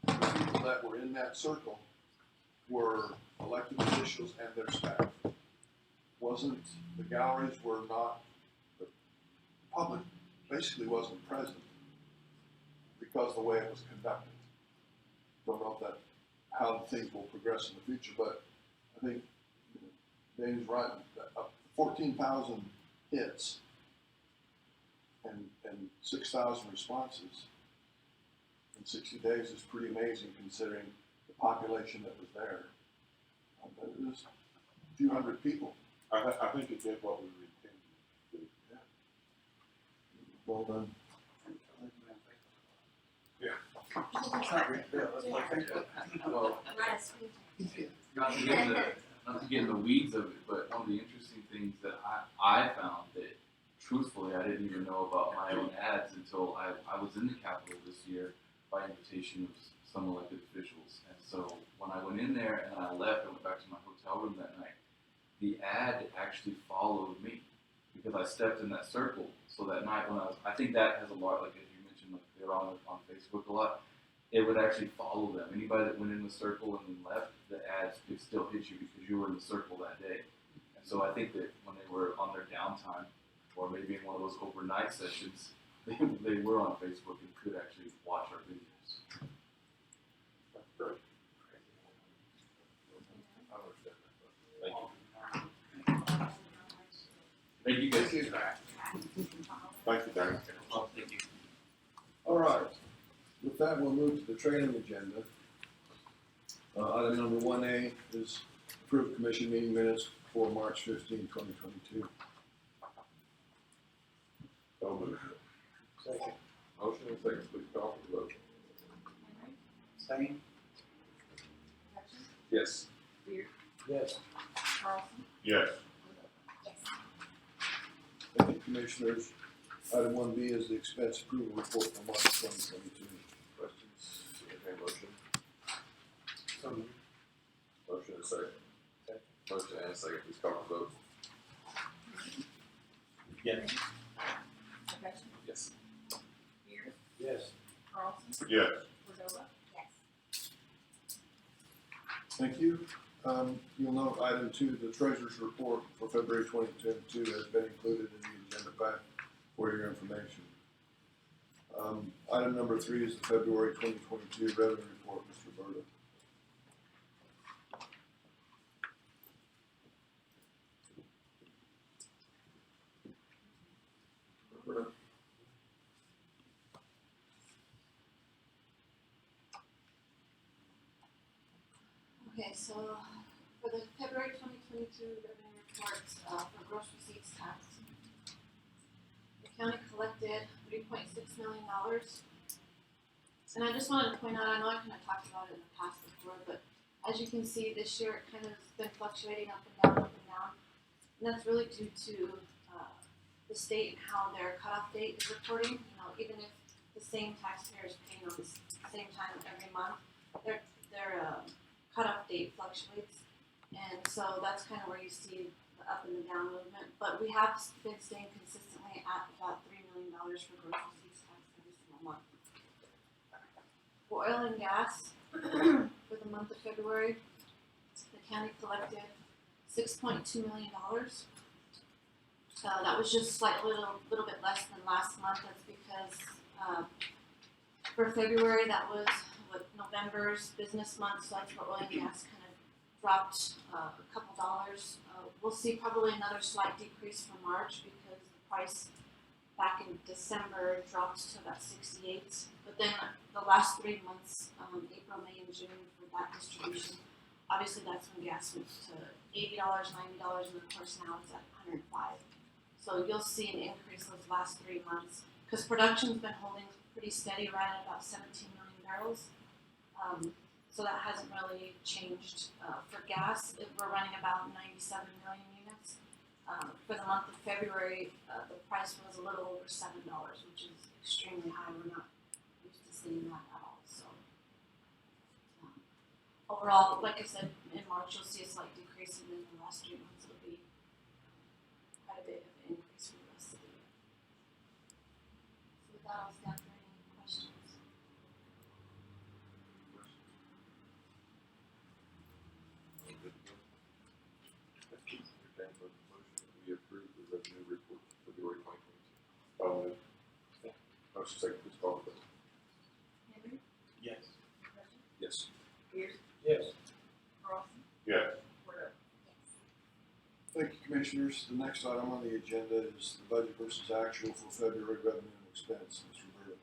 people that were in that circle were elected officials and their staff. The galleries were not, the public basically wasn't present because of the way it was conducted. Don't know if how things will progress in the future, but I think Dave's right. 14,000 hits and 6,000 responses in 60 days is pretty amazing considering the population that was there. It was a few hundred people. I think it did what we were intending to do. Yeah. Well done. It's not a big deal, let's play Facebook. Well, Not a screen time. not to not to get in the weeds of it, but one of the interesting things that I found that truthfully I didn't even know about my own ads until I was in the Capitol this year by invitation of some elected officials. And so when I went in there and I left, I went back to my hotel room that night, the ad actually followed me because I stepped in that circle. So that night when I think that has a lot, like as you mentioned, like they're on Facebook a lot. It would actually follow them. Anybody that went in the circle and then left, the ads could still hit you because you were in the circle that day. And so I think that when they were on their downtime, or maybe in one of those overnight sessions, they were on Facebook and could actually watch our videos. That's great. I understand that. Thank you. Thank you guys. Thank you, Dan. Well, thank you. All right, with that, we'll move to the training agenda. Item number 1A is approved commission meeting minutes for March 15, 2022. So moved. Second. Motion and second, please call for the vote. Same? Yes. Yes. Yes. Yes. Thank you, commissioners. Item 1B is the expense approval report for March 2022. Questions? Okay, motion. So moved. Motion and second. Motion and second, please call for the vote. Yes. Yes. Yes. Yes. Yes. Thank you. You'll note item 2, the treasurer's report for February 2022 has been included in the agenda pack for your information. Item number 3 is the February 2022 revenue report, Mr. Berta. Okay, so for the February 2022 revenue report for gross receipts tax, the county collected $3.6 million. And I just wanted to point out, I know I kind of talked about it in the past before, but as you can see, this year it kind of has been fluctuating up and down, up and down. And that's really due to the state and how their cutoff date is reporting. You know, even if the same taxpayer is paying on the same time every month, their cutoff date fluctuates, and so that's kind of where you see the up and the down movement. But we have been staying consistently at about $3 million for gross receipts tax every single month. For oil and gas, for the month of February, the county collected $6.2 million. That was just slightly little bit less than last month. That's because for February, that was November's business month, so that's where oil and gas kind of dropped a couple dollars. We'll see probably another slight decrease for March because the price back in December dropped to about 68. But then the last 3 months, April, May, and June for that distribution, obviously that's when gas went to $80, $90, and of course now it's at $105. So you'll see an increase those last 3 months because production's been holding pretty steady right at about 17 million barrels. So that hasn't really changed. For gas, we're running about 97 million units. For the month of February, the price was a little over $7, which is extremely high. We're not used to seeing that at all. So overall, like I said, in March you'll see a slight decrease, and then the last 3 months it'll be quite a bit of an increase for the rest of the year. So with that, I'll stand for any questions. We approve the revenue report for February 2022. Motion second, please call for the vote. Henry. Yes. Yes. Yes. Yes. Yes. Thank you, commissioners. The next item on the agenda is the budget versus actual for February revenue and expense. Mr. Berta.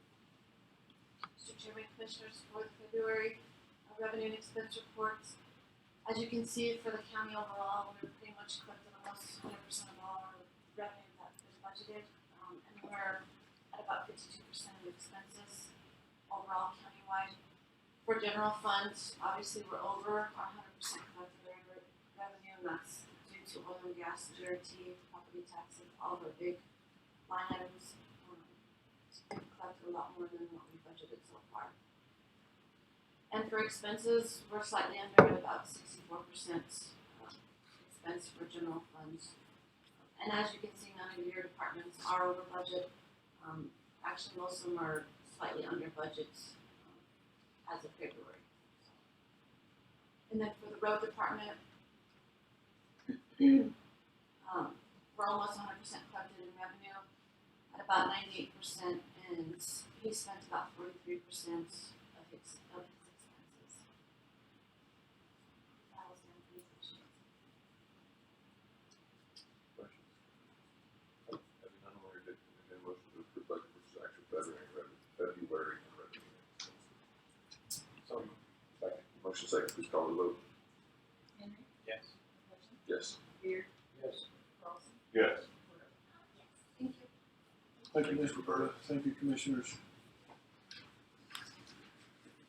Mr. Chairman, Commissioners, for the February revenue and expense reports, as you can see for the county overall, we're pretty much collected almost 100% of all our revenue that is budgeted, and we're at about 52% of expenses overall countywide. For general funds, obviously we're over our 100% collected revenue and that's due to oil and gas, GRT, property taxes, all of our big line items. We've collected a lot more than what we budgeted so far. And for expenses, we're slightly under at about 64% expense for general funds. And as you can see, none of your departments are over budget. Actually, most of them are slightly under budget as of February. And then for the road department, we're almost 100% collected in revenue at about 98%, and he spent about 43% of his expenses. That was the information. Questions? Having none, we'll entertain a motion to approve budget versus actual February and revenue. So, second. Motion second, please call the vote. Henry. Yes. McCutcheon. Yes. Beard. Yes. Carlson. Yes. Thank you. Thank you, Ms. Roberta. Thank you, Commissioners.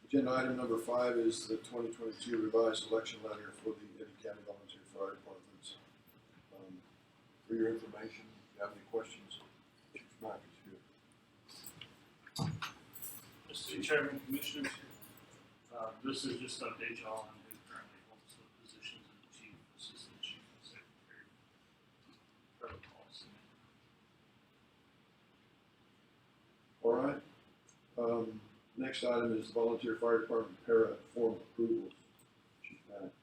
Agenda item number 5 is the 2022 revised election letter for the Eddy County Volunteer Fire Departments. For your information, if you have any questions, Chief Mack is here. Mr. Chairman, Commissioners, this is just to update y'all on who currently holds the positions of Chief, Assistant Chief, and Secretary. Protocols. All right. Next item is Volunteer Fire Department para form approvals. Chief Mack.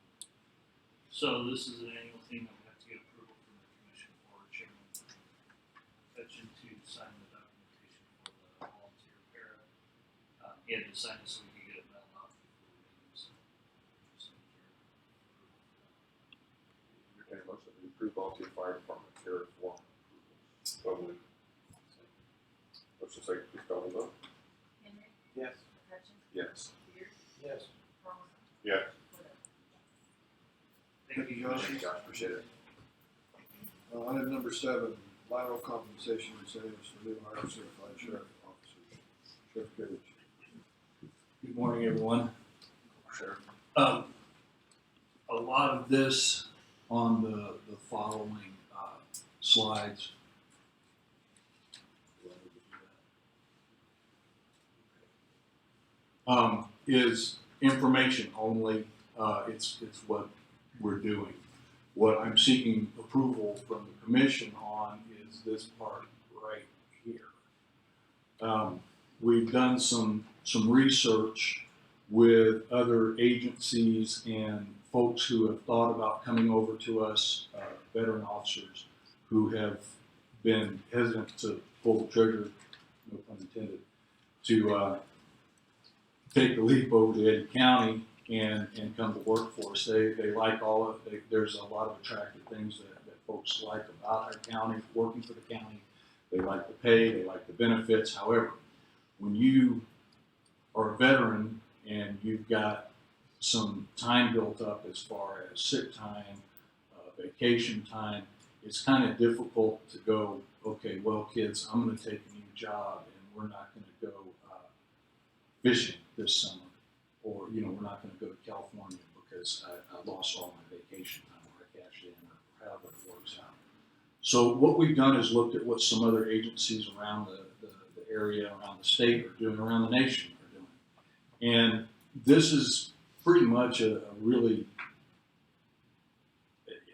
So this is an annual thing that we have to get approval from the Commission for Chairman McCutcheon to sign the documentation for the volunteer para. He had to sign it so we could get it mailed out before we leave, so. Entertain a motion to approve volunteer fire department care form approvals. So moved. Motion second, please call the vote. Henry. Yes. McCutcheon. Yes. Beard. Yes. Carlson. Yes. Thank you, Josh. Thank you, Josh, appreciate it. Item number 7, lateral compensation incentives for new hire certified sheriff officers. Sheriff Carriage. Good morning, everyone. Sheriff. A lot of this on the following slides. Is information only. It's what we're doing. What I'm seeking approval from the commission on is this part right here. We've done some research with other agencies and folks who have thought about coming over to us, veteran officers who have been hesitant to pull the trigger, no pun intended, to take the leap over to Eddy County and come to work for us. They like all of it. There's a lot of attractive things that folks like about our county, working for the county. They like the pay, they like the benefits. However, when you are a veteran and you've got some time built up as far as sick time, vacation time, it's kind of difficult to go, okay, well, kids, I'm going to take a new job and we're not going to go fishing this summer, or we're not going to go to California because I lost all my vacation time, or I cashed in, or however it works out. So what we've done is looked at what some other agencies around the area, around the state are doing, around the nation are doing. And this is pretty much a really,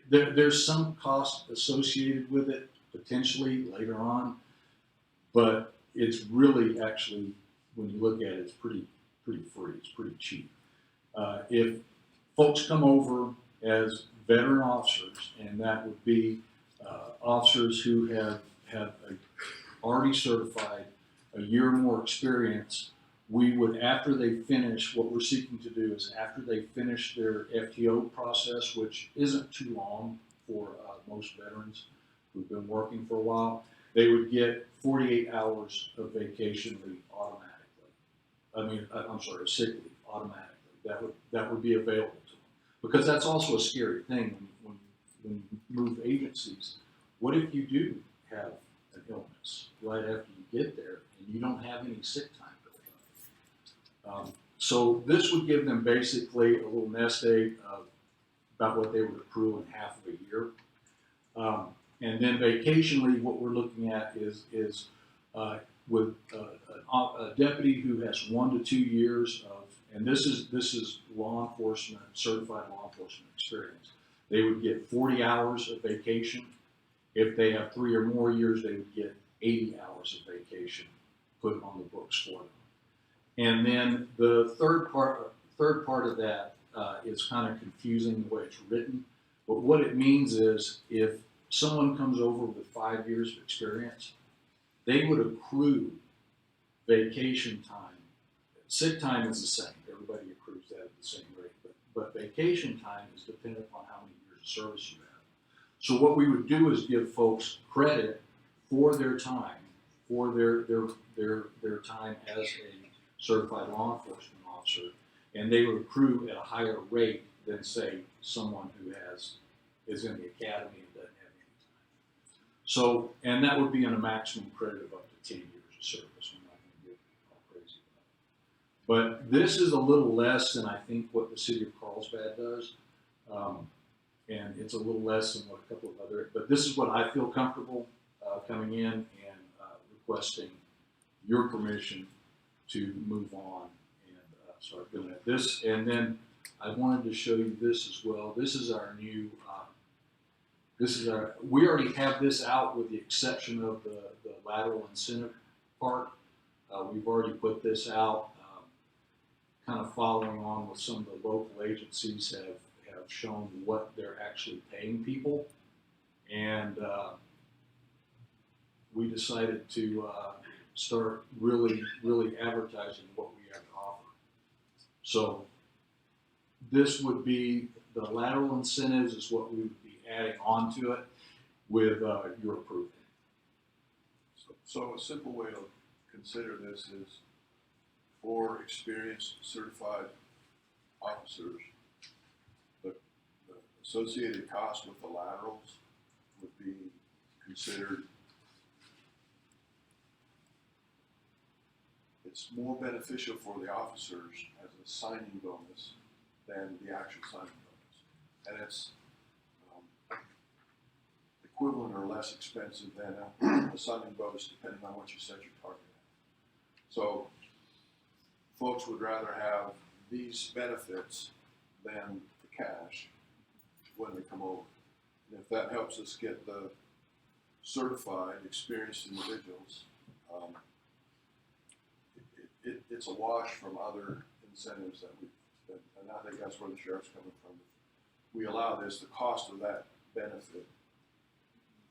there's some cost associated with it potentially later on, but it's really actually, when you look at it, it's pretty free, it's pretty cheap. If folks come over as veteran officers, and that would be officers who have already certified, a year or more experience, we would, after they finish, what we're seeking to do is after they finish their FTO process, which isn't too long for most veterans who've been working for a while, they would get 48 hours of vacation leave automatically. Sick leave automatically. That would be available to them. Because that's also a scary thing when you move agencies. What if you do have an illness right after you get there and you don't have any sick time built up? So this would give them basically a little nest egg of about what they would accrue in half of a year. And then vacation leave, what we're looking at is with a deputy who has 1 to 2 years of, and this is law enforcement, certified law enforcement experience. They would get 40 hours of vacation. If they have 3 or more years, they would get 80 hours of vacation put on the books for them. And then the third part of that is kind of confusing the way it's written. But what it means is if someone comes over with 5 years of experience, they would accrue vacation time. Sick time is the same. Everybody accrues that at the same rate. But vacation time is dependent upon how many years of service you have. So what we would do is give folks credit for their time, for their time as a certified law enforcement officer, and they would accrue at a higher rate than, say, someone who is in the academy and doesn't have any time. So, and that would be on a maximum credit of up to 10 years of service. I'm not going to get all crazy about it. But this is a little less than I think what the city of Carlsbad does. And it's a little less than what a couple of other, but this is what I feel comfortable coming in and requesting your permission to move on and start doing it. This, and then I wanted to show you this as well. This is our new, we already have this out with the exception of the lateral incentive part. We've already put this out, kind of following on with some of the local agencies have shown what they're actually paying people. And we decided to start really advertising what we have to offer. So this would be, the lateral incentives is what we would be adding onto it with your approval. So a simple way to consider this is for experienced certified officers, the associated cost with the laterals would be considered, it's more beneficial for the officers as a signing bonus than the actual signing bonus. And it's equivalent or less expensive than a signing bonus depending on what you set your target at. So folks would rather have these benefits than the cash when they come over. And if that helps us get the certified, experienced individuals, it's a wash from other incentives that and I think that's where the sheriff's coming from. We allow this, the cost of that benefit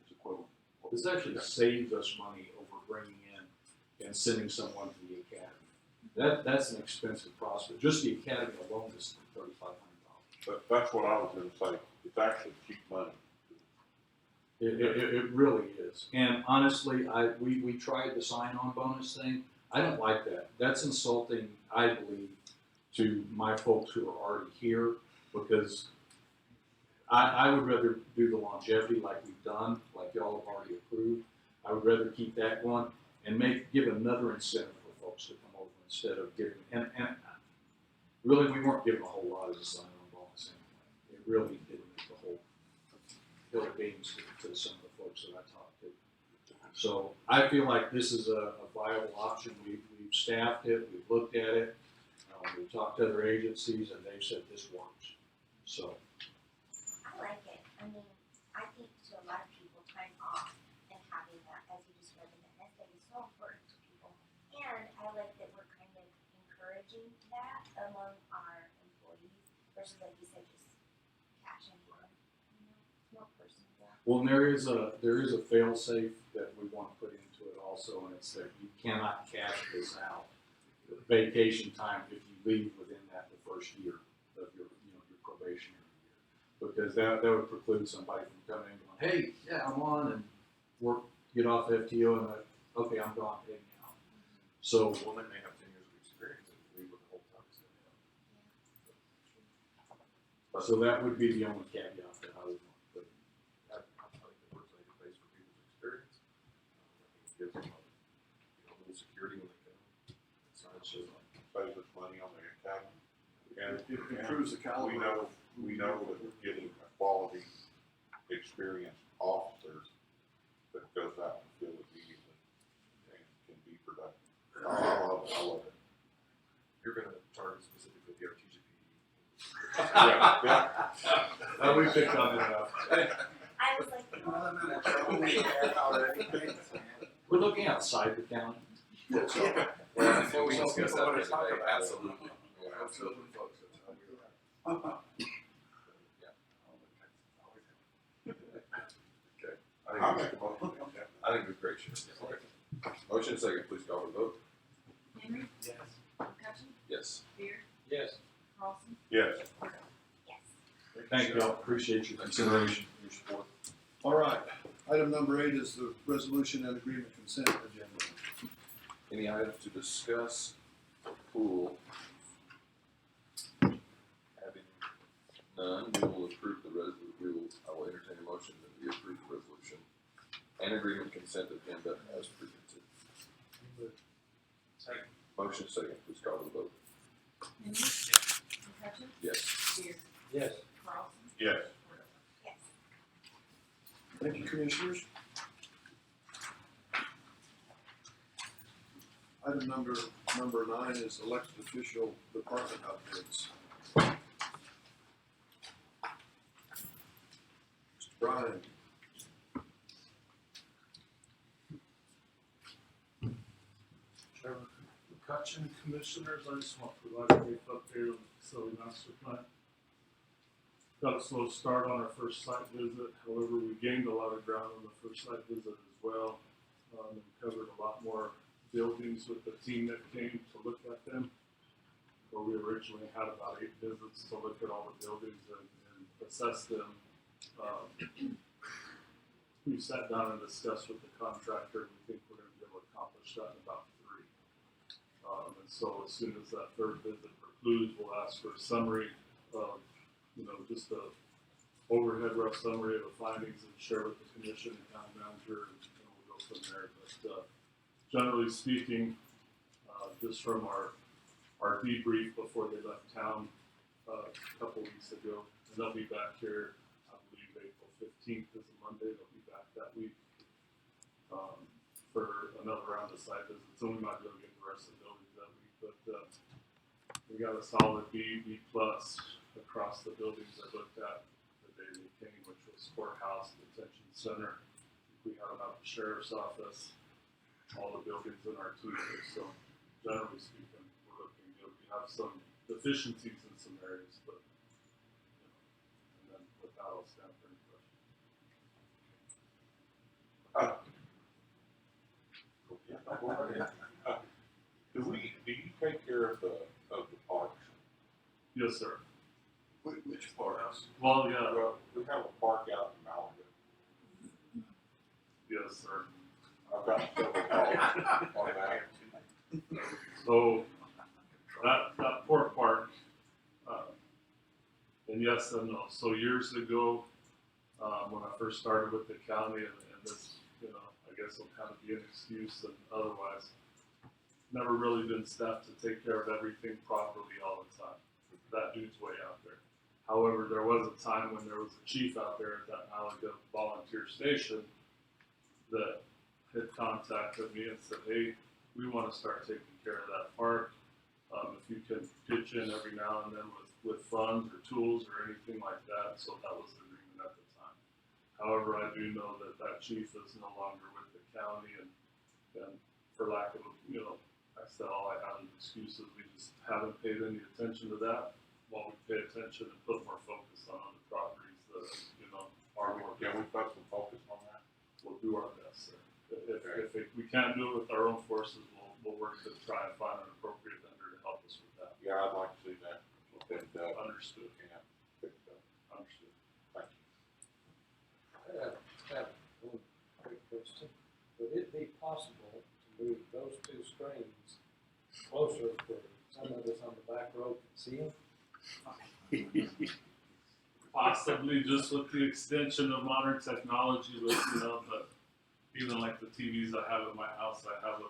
is equivalent. This actually saves us money over bringing in and sending someone to the academy. That's an expensive process. Just the academy alone is $3,500. But that's what I was gonna say, it's actually cheap money. It really is. And honestly, we tried the sign-on bonus thing. I don't like that. That's insulting, I believe, to my folks who are already here, because I would rather do the longevity like we've done, like y'all have already approved. I would rather keep that going and give another incentive for folks to come over instead of giving, and really we weren't giving a whole lot as a sign-on bonus anyway. It really didn't make the whole hill of beans to some of the folks that I talked to. So I feel like this is a viable option. We've staffed it, we've looked at it, we've talked to other agencies, and they've said this works. So. I like it. I mean, I think to a lot of people, time off and having that, as you just read in the nest egg, is so important to people. And I like that we're kind of encouraging that among our employees versus, like you said, just cash in blood. You know, it's more personal. Well, and there is a fail-safe that we want to put into it also, and it's that you cannot cash this out vacation time if you leave within the first year of your probationary year, because that would preclude somebody from coming in going, hey, yeah, I'm on, and get off FTO and like, okay, I'm gone, pay me out. So Well, they may have 10 years of experience and leave with the whole time. so that would be the only caveat that I would want to put in. I think it works like it pays for people's experience. I think it gives them a little security when they come. It's not just like, Saves us money on the academy. And It improves the caliber. we know that we're getting experienced officer that goes out and field immediately and can be productive. I love it. You're gonna target specifically the RTGP. Now we picked on it enough. I was like, We're looking outside the county. Yeah, I know we discussed that the other day, absolutely. Yeah, absolutely. Okay. I'll make a motion. I think it's great, sure. Okay. Motion second, please call for the vote. Henry, Yes. McCutcheon, Yes. Beard, Yes. Carlson, Yes. yes. Thank you, I appreciate your consideration, your support. All right, item number 8 is the resolution and agreement consent agenda. Any items to discuss for pool? Having none, we will approve I will entertain a motion that we approve the resolution and agreement consent agenda as presented. Second. Motion second, please call for the vote. Henry, McCutcheon, Yes. Beard, Yes. Carlson, Yes. Yes. Thank you, commissioners. Item number 9 is elected official department updates. Mr. Brian. Chairman McCutcheon, Commissioners, I just want to provide a brief update on the facility master plan. Got a slow start on our first site visit, however, we gained a lot of ground on the first site visit as well. And covered a lot more buildings with the team that came to look at them. Where we originally had about 8 visits to look at all the buildings and assess them. We sat down and discussed with the contractor, we think we're gonna be able to accomplish that in about 3. And so as soon as that 3rd visit concludes, we'll ask for a summary of, just a overhead rough summary of the findings and share with the commission and county manager, and we'll go from there. But generally speaking, just from our debrief before they left town a couple weeks ago, and they'll be back here, I believe April 15th is a Monday, they'll be back that week for another round of site visits, and we might be able to get the rest of the buildings that week, but we got a solid B plus across the buildings I looked at the day they came, which was courthouse, detention center. We had them out the sheriff's office, all the buildings in our Tuesday. So generally speaking, we're looking good. We have some deficiencies in some areas, but and then with that, I'll stand for any questions. Do you take care of the parks? Yes, sir. Which parts? Well, yeah, Well, we have a park out in Malibu. yes, sir. I've got several calls on that. So that poor park, and yes and no. So years ago, when I first started with the county, and this, I guess will kind of be an excuse and otherwise, never really been staffed to take care of everything properly all the time. That dude's way out there. However, there was a time when there was a chief out there at that Malaga volunteer station that had contacted me and said, hey, we want to start taking care of that park. If you can pitch in every now and then with funds or tools or anything like that. So that was the agreement at the time. However, I do know that chief is no longer with the county, and for lack of, I said all I have is excuses. We just haven't paid any attention to that. While we pay attention and put more focus on other properties that, are more. Can we put some focus on that? We'll do our best, sir. If we can't do it with our own forces, we'll work to try and find an appropriate vendor to help us with that. Yeah, I'd like to see that. And, Understood. yeah, fixed up. Understood. Thank you. I have one quick question. Would it be possible to move those 2 screens closer where some of us on the back row can see them? Possibly just with the extension of modern technology, but even like the TVs I have in my house, I have a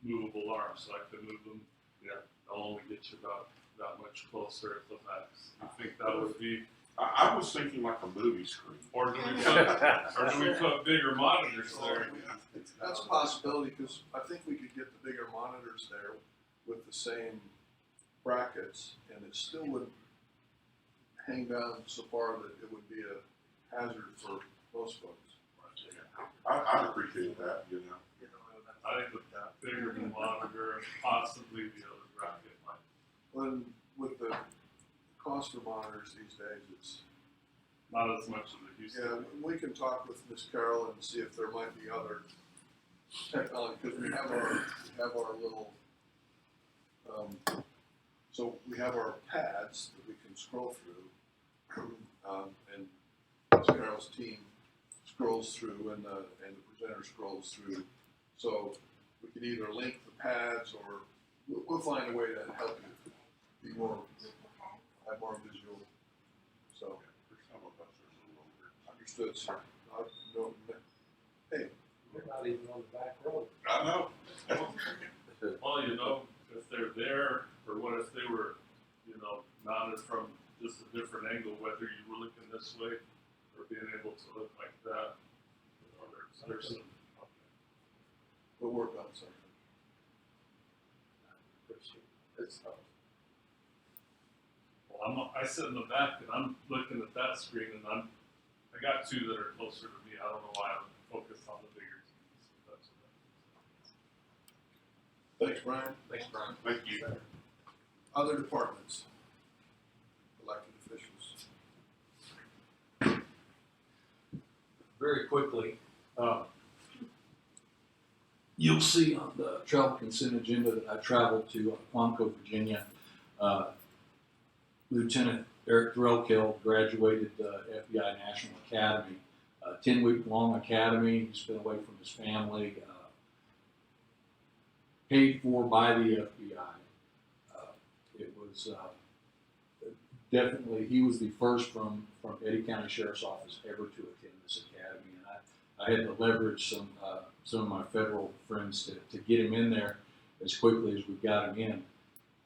movable arm, so I can move them. Yeah. I'll only get you about that much closer at the max. I think that would be I was thinking like a movie screen. Or do we put bigger monitors there? That's a possibility, because I think we could get the bigger monitors there with the same brackets, and it still would hang down so far that it would be a hazard for most folks. I'd appreciate that, you know. I think the bigger monitor and possibly the other bracket might. When, with the cost of monitors these days, it's, Not as much as it used to. yeah, we can talk with Miss Carol and see if there might be other technology, because we have our little, so we have our pads that we can scroll through, and Miss Carol's team scrolls through, and the presenter scrolls through. So we could either link the pads, or we'll find a way to help you be more, have more visual. So, For some of us, there's a little older. understood, sir. Hey, We're not even on the back row. I know. Well, you know, if they're there, or what if they were, you know, mounted from just a different angle, whether you were looking this way or being able to look like that. You know, there's some. we'll work on something. It's tough. Well, I sit in the back and I'm looking at that screen, and I got two that are closer to me. I don't know why I'm focused on the bigger TVs. Thanks, Brian. Thanks, Brian. Thank you. Other departments, elected officials. Very quickly, you'll see on the travel consent agenda that I traveled to Quantico, Virginia. Lieutenant Eric Threlkill graduated the FBI National Academy, a 10-week-long academy. He's been away from his family, paid for by the FBI. It was definitely, he was the first from Eddy County Sheriff's Office ever to attend this academy, and I had to leverage some of my federal friends to get him in there as quickly as we got him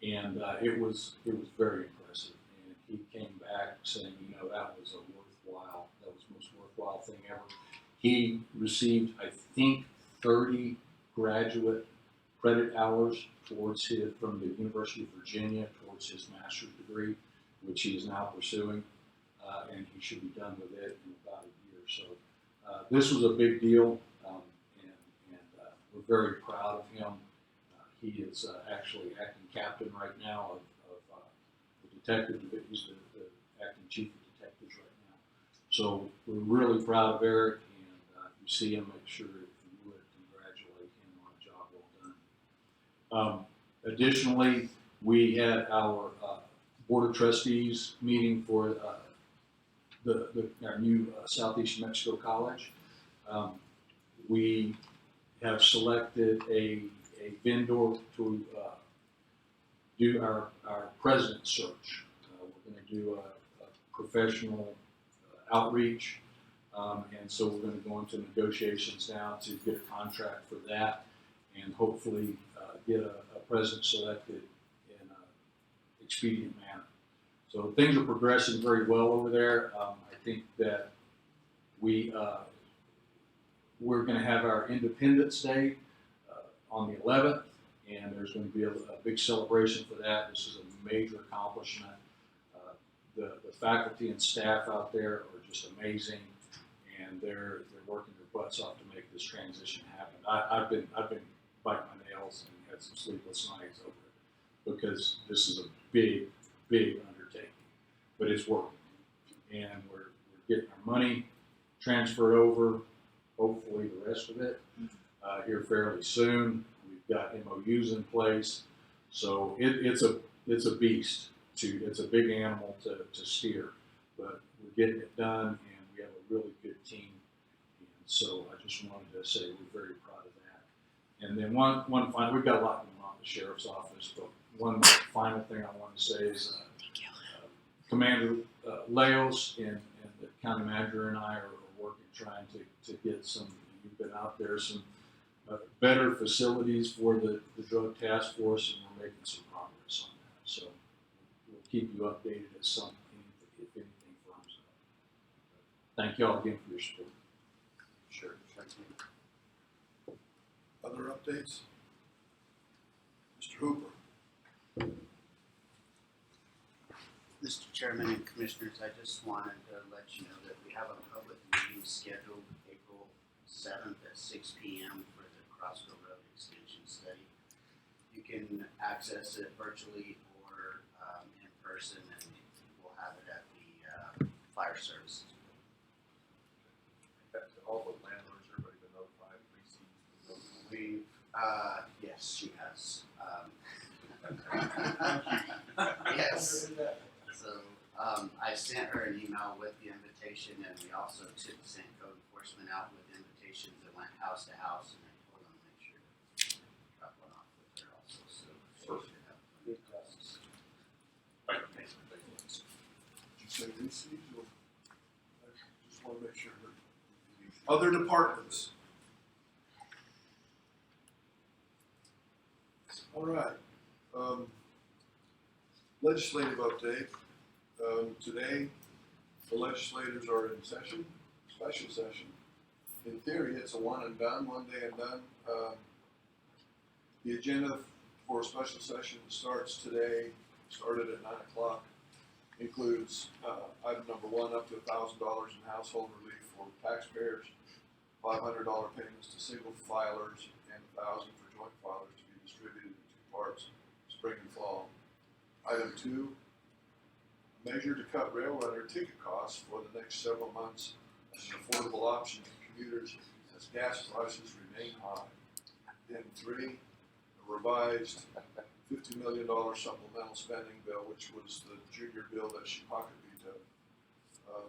in, and it was very impressive. And he came back saying, you know, that was the most worthwhile thing ever. He received, I think, 30 graduate credit hours towards from the University of Virginia towards his master's degree, which he is now pursuing, and he should be done with it in about a year. So this was a big deal, and we're very proud of him. He is actually acting captain right now of the detective division. He's the acting chief of detectives right now. So we're really proud of Eric, and if you see him, make sure, if you would, congratulate him on a job well done. Additionally, we had our Board of Trustees meeting for our new Southeast New Mexico College. We have selected a vendor to do our president search. We're going to do a professional outreach, and so we're going to go into negotiations now to get a contract for that, and hopefully get a president selected in an expedient manner. So things are progressing very well over there. I think that we're going to have our Independence Day on the 11th, and there's going to be a big celebration for that. This is a major accomplishment. The faculty and staff out there are just amazing, and they're working their butts off to make this transition happen. I've been biting my nails and had some sleepless nights over it, because this is a big undertaking, but it's working, and we're getting our money transferred over, hopefully the rest of it, here fairly soon. We've got MOUs in place, so it's a beast. It's a big animal to steer, but we're getting it done, and we have a really good team. And so I just wanted to say we're very proud of that. And then one final, we've got a lot going on in the sheriff's office, but one final thing I want to say is Commander Leos and the county manager and I are working, trying to get some, you've been out there, some better facilities for the drug task force, and we're making some progress on that. So we'll keep you updated as something, if anything, from Thank you all again for your support. Sure, thank you. Other updates? Mr. Hooper? Mr. Chairman and Commissioners, I just wanted to let you know that we have a public meeting scheduled April 7th at 6 p.m. for the Crossville Road Extension Study. You can access it virtually or in person, and we'll have it at the fire services. That's all the landlords, everybody been notified, received. We've, yes, she has. Yes. So, I sent her an email with the invitation, and we also sent code enforcement out with invitations that went house to house, and I told them to make sure to drop one off with her also, so she should have plenty of classes. Thank you. Did you say received or? I just want to make sure. Other departments? All right. Legislative update. Today, the legislators are in session, special session. In theory, it's a one and done, one day and done. The agenda for a special session starts today, started at 9 o'clock. Includes item number 1, up to $1,000 in household relief for taxpayers, $500 payments to single filers, and $1,000 for joint filers to be distributed in 2 parts, spring and fall. Item 2, a measure to cut rail runner ticket costs for the next several months as an affordable option for commuters as gas prices remain high. And 3, a revised $50 million supplemental spending bill, which was the junior bill that she pocket vetoed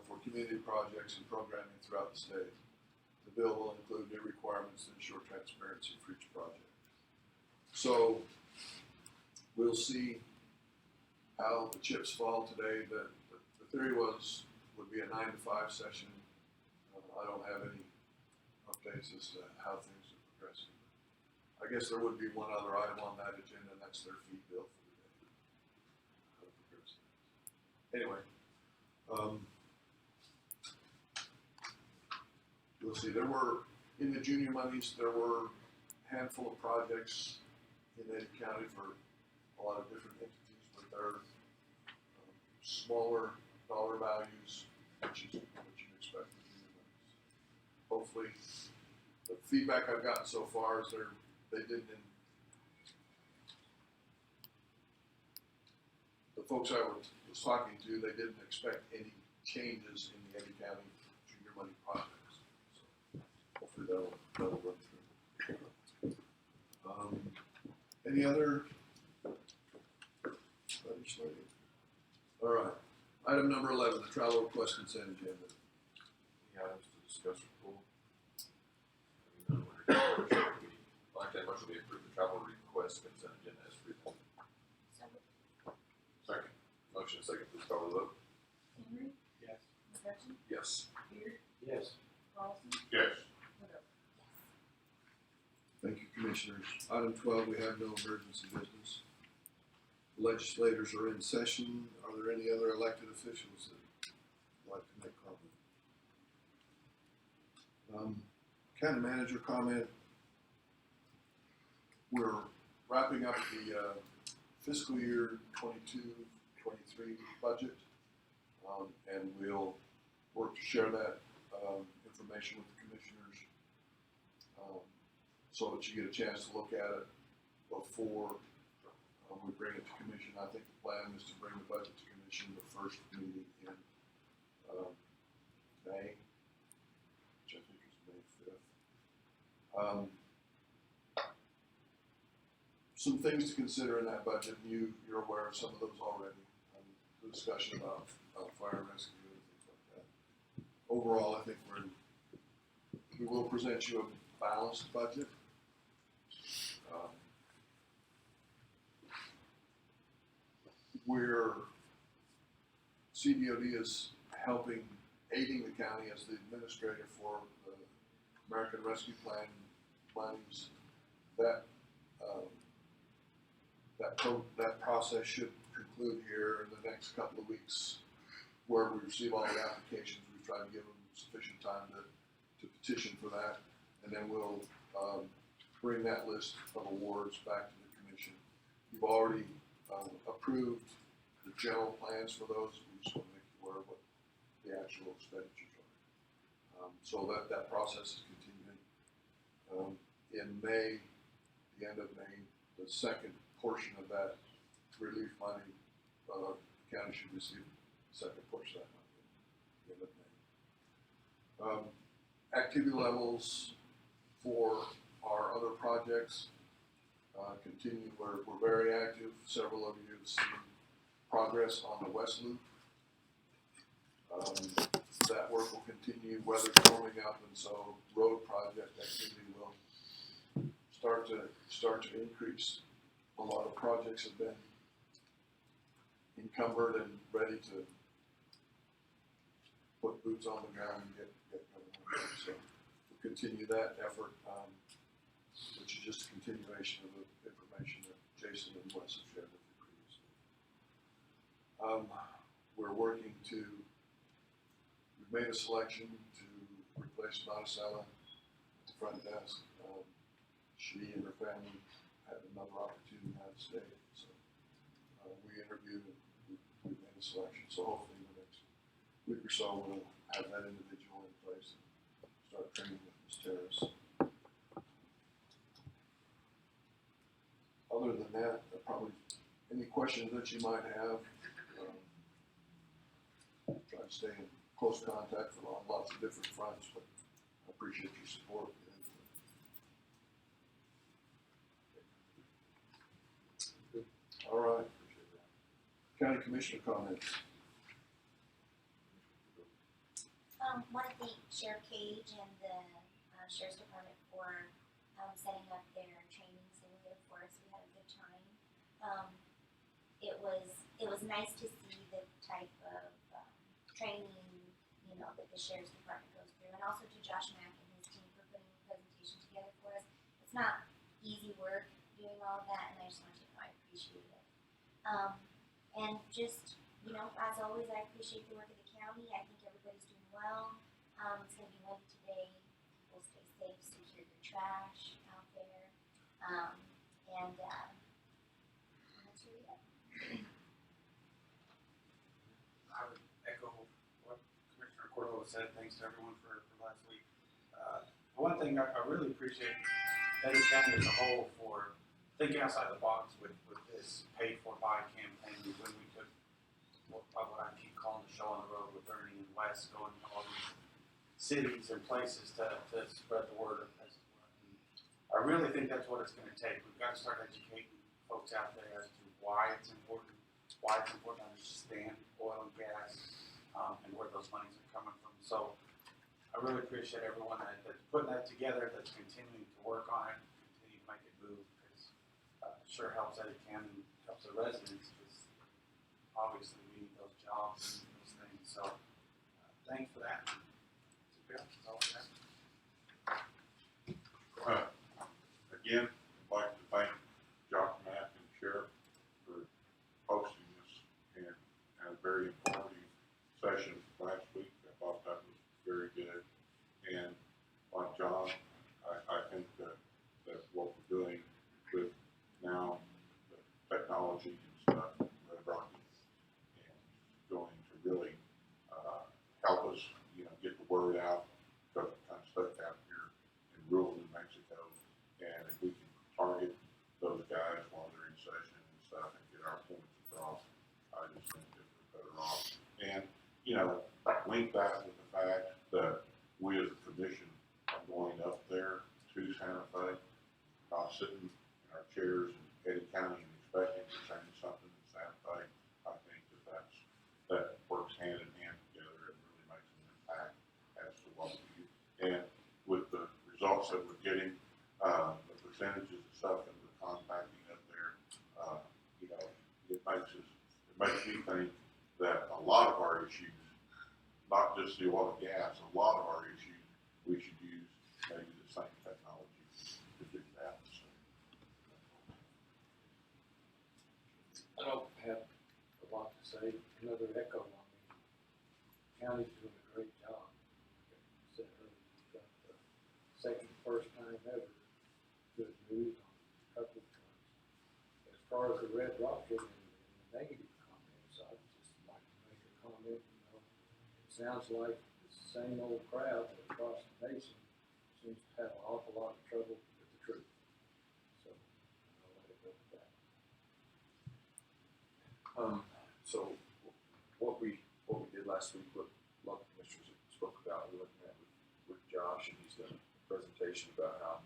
for community projects and programming throughout the state. The bill will include new requirements to ensure transparency for each project. So we'll see how the chips fall today. The theory would be a 9 to 5 session. I don't have any updates as to how things are progressing. I guess there would be one other item on that agenda, and that's their fee bill for the day. Anyway, we'll see. There were, in the junior monies, there were a handful of projects in Eddy County for a lot of different entities, but they're smaller dollar values, which is what you'd expect from junior monies. Hopefully, the feedback I've gotten so far is they didn't. The folks I was talking to, they didn't expect any changes in the Eddy County junior money projects. So hopefully that'll run through. Any other legislative? All right. Item number 11, the travel request consent agenda. Any items to discuss or pull? I'd like that motion to approve the travel request consent agenda as presented. Second. Motion second, please call the vote. Henry. Yes. McCutcheon. Yes. Beard. Yes. Carlson. Yes. Woodruff. Thank you, Commissioners. Item 12, we have no emergency business. Legislators are in session. Are there any other elected officials that would like to make comment? County manager comment. We're wrapping up the fiscal year 22-23 budget, and we'll work to share that information with the commissioners so that you get a chance to look at it before we bring it to commission. I think the plan is to bring the budget to commission the first meeting in May, which I think is May 5th. Some things to consider in that budget, and you're aware of some of those already. The discussion about fire and rescue and things like that. Overall, I think we will present you a balanced budget. Where CDOD is aiding the county as the administrator for the American Rescue Plan monies, that process should conclude here in the next couple of weeks. Where we receive all the applications, we try to give them sufficient time to petition for that. And then we'll, bring that list of awards back to the commission. You've already, approved the general plans for those. We just want to make you aware of what the actual expenditures are. So that process is continuing. In May, the end of May, the second portion of that relief money, the county should receive the second portion of that money at the end of May. Activity levels for our other projects continue. We're very active. Several of you have seen progress on the West Loop. That work will continue. Weather's warming up, and so road project activity will start to increase. A lot of projects have been encumbered and ready to put boots on the ground and get going. So we'll continue that effort, which is just a continuation of the information that Jason and Wes have shared with you previously. We're working we've made a selection to replace Monticello at the front desk. She and her family had another opportunity out of state, so we interviewed and we made a selection. So hopefully in the next week or so we'll have that individual in place and start training with Ms. Terrace. Other than that, probably any questions that you might have. Try to stay in close contact on lots of different fronts, but I appreciate your support. All right. County Commissioner comments. Want to thank Sheriff Cage and the Sheriff's Department for setting up their training simulator for us. We had a good time. It was nice to see the type of training, that the Sheriff's Department goes through, and also to Josh Mack and his team for putting the presentation together for us. It's not easy work doing all of that, and I just want you to know I appreciate it. And just, as always, I appreciate the work of the county. I think everybody's doing well. It's going to be windy today. People stay safe, secure your trash out there. And that's really it. I would echo what Commissioner Cordova said. Thanks to everyone for last week. One thing I really appreciate Eddy County as a whole for thinking outside the box with this pay for buy campaign. When we took what I keep calling the show on the road with Ernie and Wes, going to all these cities and places to spread the word. I really think that's what it's going to take. We've got to start educating folks out there as to why it's important to understand oil and gas, and where those monies are coming from. So I really appreciate everyone that's putting that together, that's continuing to work on it, continue to make it move, because it sure helps Eddy County, helps the residents, because obviously we need those jobs and those things. So thanks for that. That's all I have. Again, I'd like to thank Josh Mack and Sheriff for hosting this and a very informative session last week. I thought that was very good. And like John, I think that what we're doing with now the technology and stuff, Red Rocket, and going to really help us, get the word out, because we're kind of stuck out here in rural New Mexico. And if we can target those guys while they're in session and stuff and get our points across, I just think that we're better off. And, link that with the fact that we as a commission are going up there to Santa Fe, not sitting in our chairs in Eddy County and expecting to change something in Santa Fe. I think that works hand in hand together and really makes an impact as to what we do. And with the results that we're getting, the percentages of stuff that we're contacting up there, it makes me think that a lot of our issues, not just the oil and gas, a lot of our issues, we should use maybe the same technology to do that. So. I don't have a lot to say, another echo on the county's doing a great job. Rocket and negative comments, so I'd just like to make a comment, you know. It sounds like it's the same old crowd that across the nation seems to have an awful lot of trouble with the truth. So, I'll let it go with that. So what we did last week, what a lot of commissioners spoke about, we looked at with Josh, and he's done a presentation about how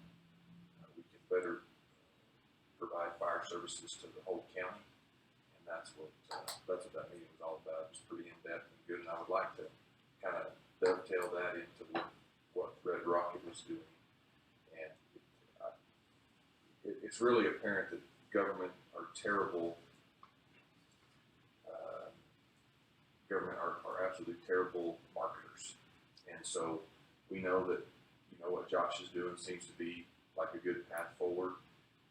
we can better provide fire services to the whole county, and that's what that meeting was all about. It was pretty in depth and good, and I would like to kind of dovetail that into what Red Rocket was doing, and it's really apparent that government are terrible. Government are absolutely terrible marketers, and so we know that what Josh is doing seems to be like a good path forward,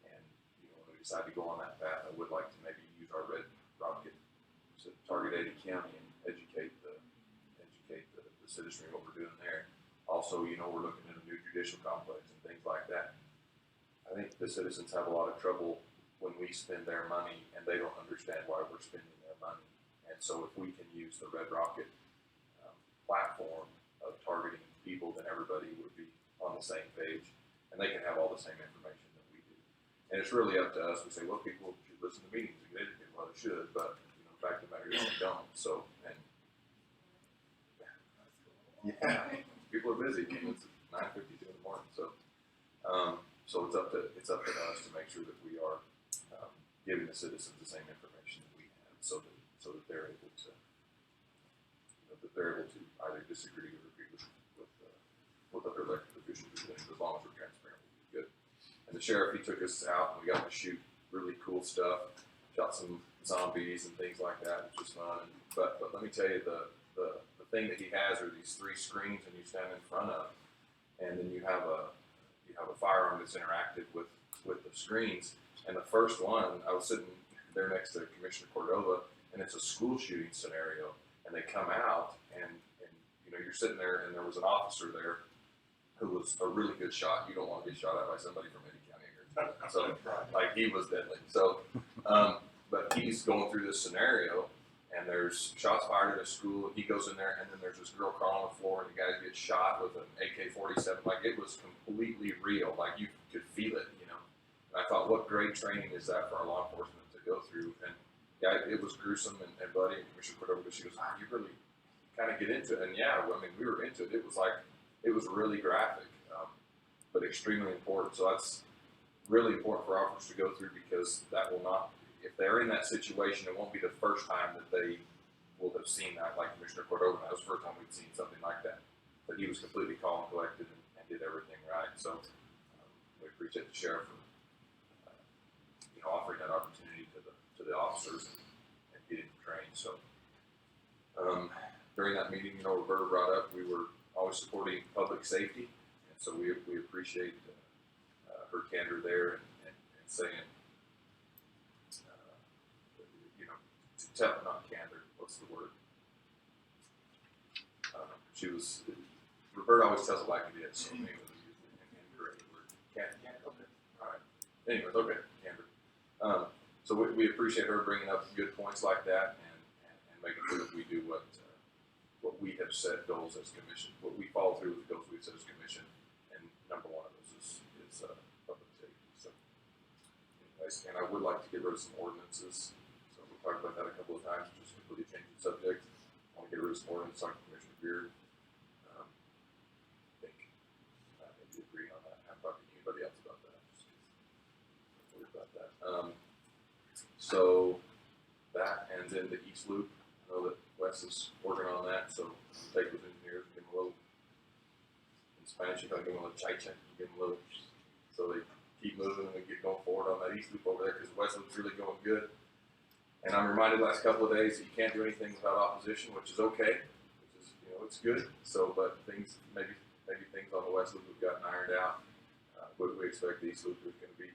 and when we decide to go on that path, I would like to maybe use our Red Rocket to target Eddy County and educate the citizenry what we're doing there. Also, we're looking at a new judicial complex and things like that. I think the citizens have a lot of trouble when we spend their money and they don't understand why we're spending their money. And so if we can use the Red Rocket platform of targeting people, then everybody would be on the same page, and they can have all the same information that we do. And it's really up to us. We say, well, people should listen to meetings and get educated. Well, they should, but the fact of the matter is they don't. So, and yeah, people are busy. It's 9:52 in the morning. So, so it's up to us to make sure that we are giving the citizens the same information that we have, so that they're able to either disagree or agree with other elected officials. As long as we're transparent, we'll be good. And the sheriff, he took us out, and we got to shoot really cool stuff. Shot some zombies and things like that, which was fun. But let me tell you, the thing that he has are these 3 screens, and you stand in front of, and then you have a firearm that's interactive with the screens. And the first one, I was sitting there next to Commissioner Cordova, and it's a school shooting scenario, and they come out, and you're sitting there, and there was an officer there who was a really good shot. You don't want to be shot at by somebody from Eddy County here. So, like, he was deadly. So, but he's going through this scenario, and there's shots fired at a school, and he goes in there, and then there's this girl crawling on the floor, and the guy gets shot with an AK-47. Like, it was completely real. Like, you could feel it, And I thought, what great training is that for our law enforcement to go through? And yeah, it was gruesome and bloody. And Commissioner Cordova, she goes, you really kind of get into it. And yeah, we were into it. It was really graphic, but extremely important. So that's really important for officers to go through, because that will not, if they're in that situation, it won't be the first time that they will have seen that, like Commissioner Cordova. That was the first time we'd seen something like that. But he was completely calm and collected and did everything right. So we appreciate the sheriff for offering that opportunity to the officers and getting trained. So during that meeting, Roberta brought up, we were always supporting public safety, and so we appreciate her candor there and saying, to tell, not candor, what's the word? Roberta always tells it like it is, so maybe we'll use an incorrect word. Candor, okay, all right. Anyways, okay, candor. So we appreciate her bringing up good points like that and making sure that we do what we have set goals as commission, what we follow through with the goals we've set as commission, and number one of those is public safety. So, anyways, and I would like to get rid of some ordinances. So we talked about that a couple of times, just completely changing the subject. I want to get rid of some ordinances like Commissioner Beard. I think you agree on that. I'm talking to anybody else about that. Just worried about that. So that ends in the East Loop. I know that Wes is working on that, so take with engineers, give them a little, in Spanish, you give them a little chicha, you give them a little, so they keep moving and we get going forward on that East Loop over there, because West Loop's really going good. And I'm reminded last couple of days that you can't do anything without opposition, which is okay, which is, it's good. So, but things, maybe things on the West Loop have gotten ironed out. We expect the East Loop is going to be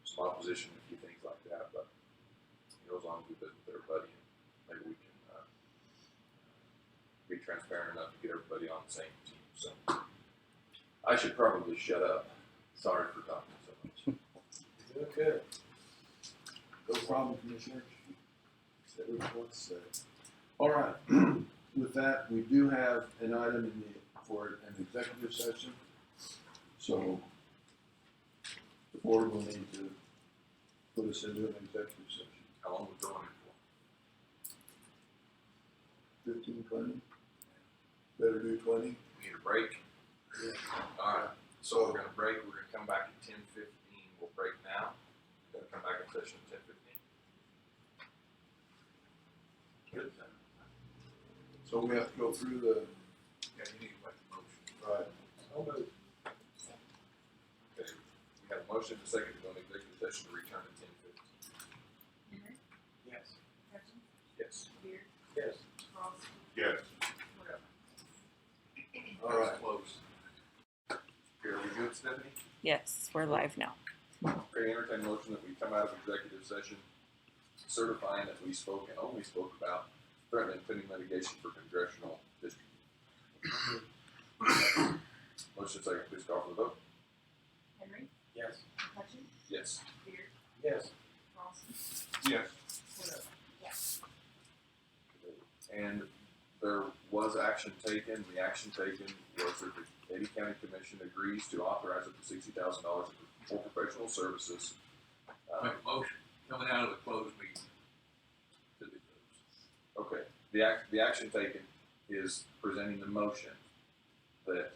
some opposition, a few things like that, but as long as we visit with everybody, maybe we can be transparent enough to get everybody on the same team. So I should probably shut up. Sorry for talking so much. You're doing good. No problem, Commissioners. Say what you want to say. All right, with that, we do have an item for an executive session. So the board will need to put us into an executive session. How long we going for? 15, 20? Better do 20. We need a break? Alright, so we're gonna break, we're gonna come back at 10:15, we'll break now, then come back in session at 10:15. Good. So we have to go through the, Yeah, you need to make a motion. right, So moved. Okay, we have a motion and a second to go into executive session to return at 10:15. Henry, Yes. Hutchins, Yes. Beard, Yes. Ross, Yes. all right. Close. Okay, are we good, Stephanie? Yes, we're live now. Okay, entertain a motion that we come out of executive session certifying that we spoke and only spoke about threatened and pending litigation for congressional district. Motion second, please call for the vote. Henry, Yes. Hutchins, Yes. Beard, Yes. Ross, Yes. Woodruff. Yes. And there was action taken, the action taken was that the Eddy County Commission agrees to authorize up to $60,000 for professional services. Make a motion, coming out of the closed meeting. To do those. Okay, the action taken is presenting the motion that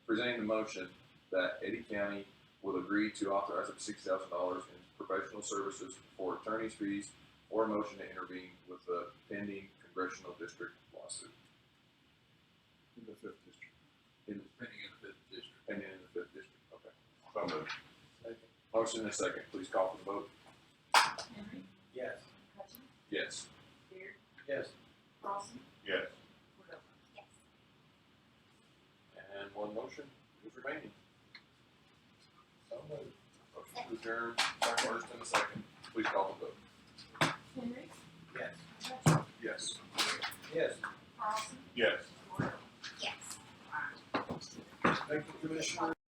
presenting the motion that Eddy County will agree to authorize up to $60,000 in professional services for attorney's fees or a motion to intervene with the pending congressional district lawsuit. In the 5th district. Pending in the 5th district. Pending in the 5th district, okay. So moved. Second. Motion and a second, please call for the vote. Henry, Yes. Hutchins, Yes. Beard, Yes. Ross, Yes. Woodruff. Yes. And one motion is remaining. So moved. Motion to adjourn, first and a second, please call the vote.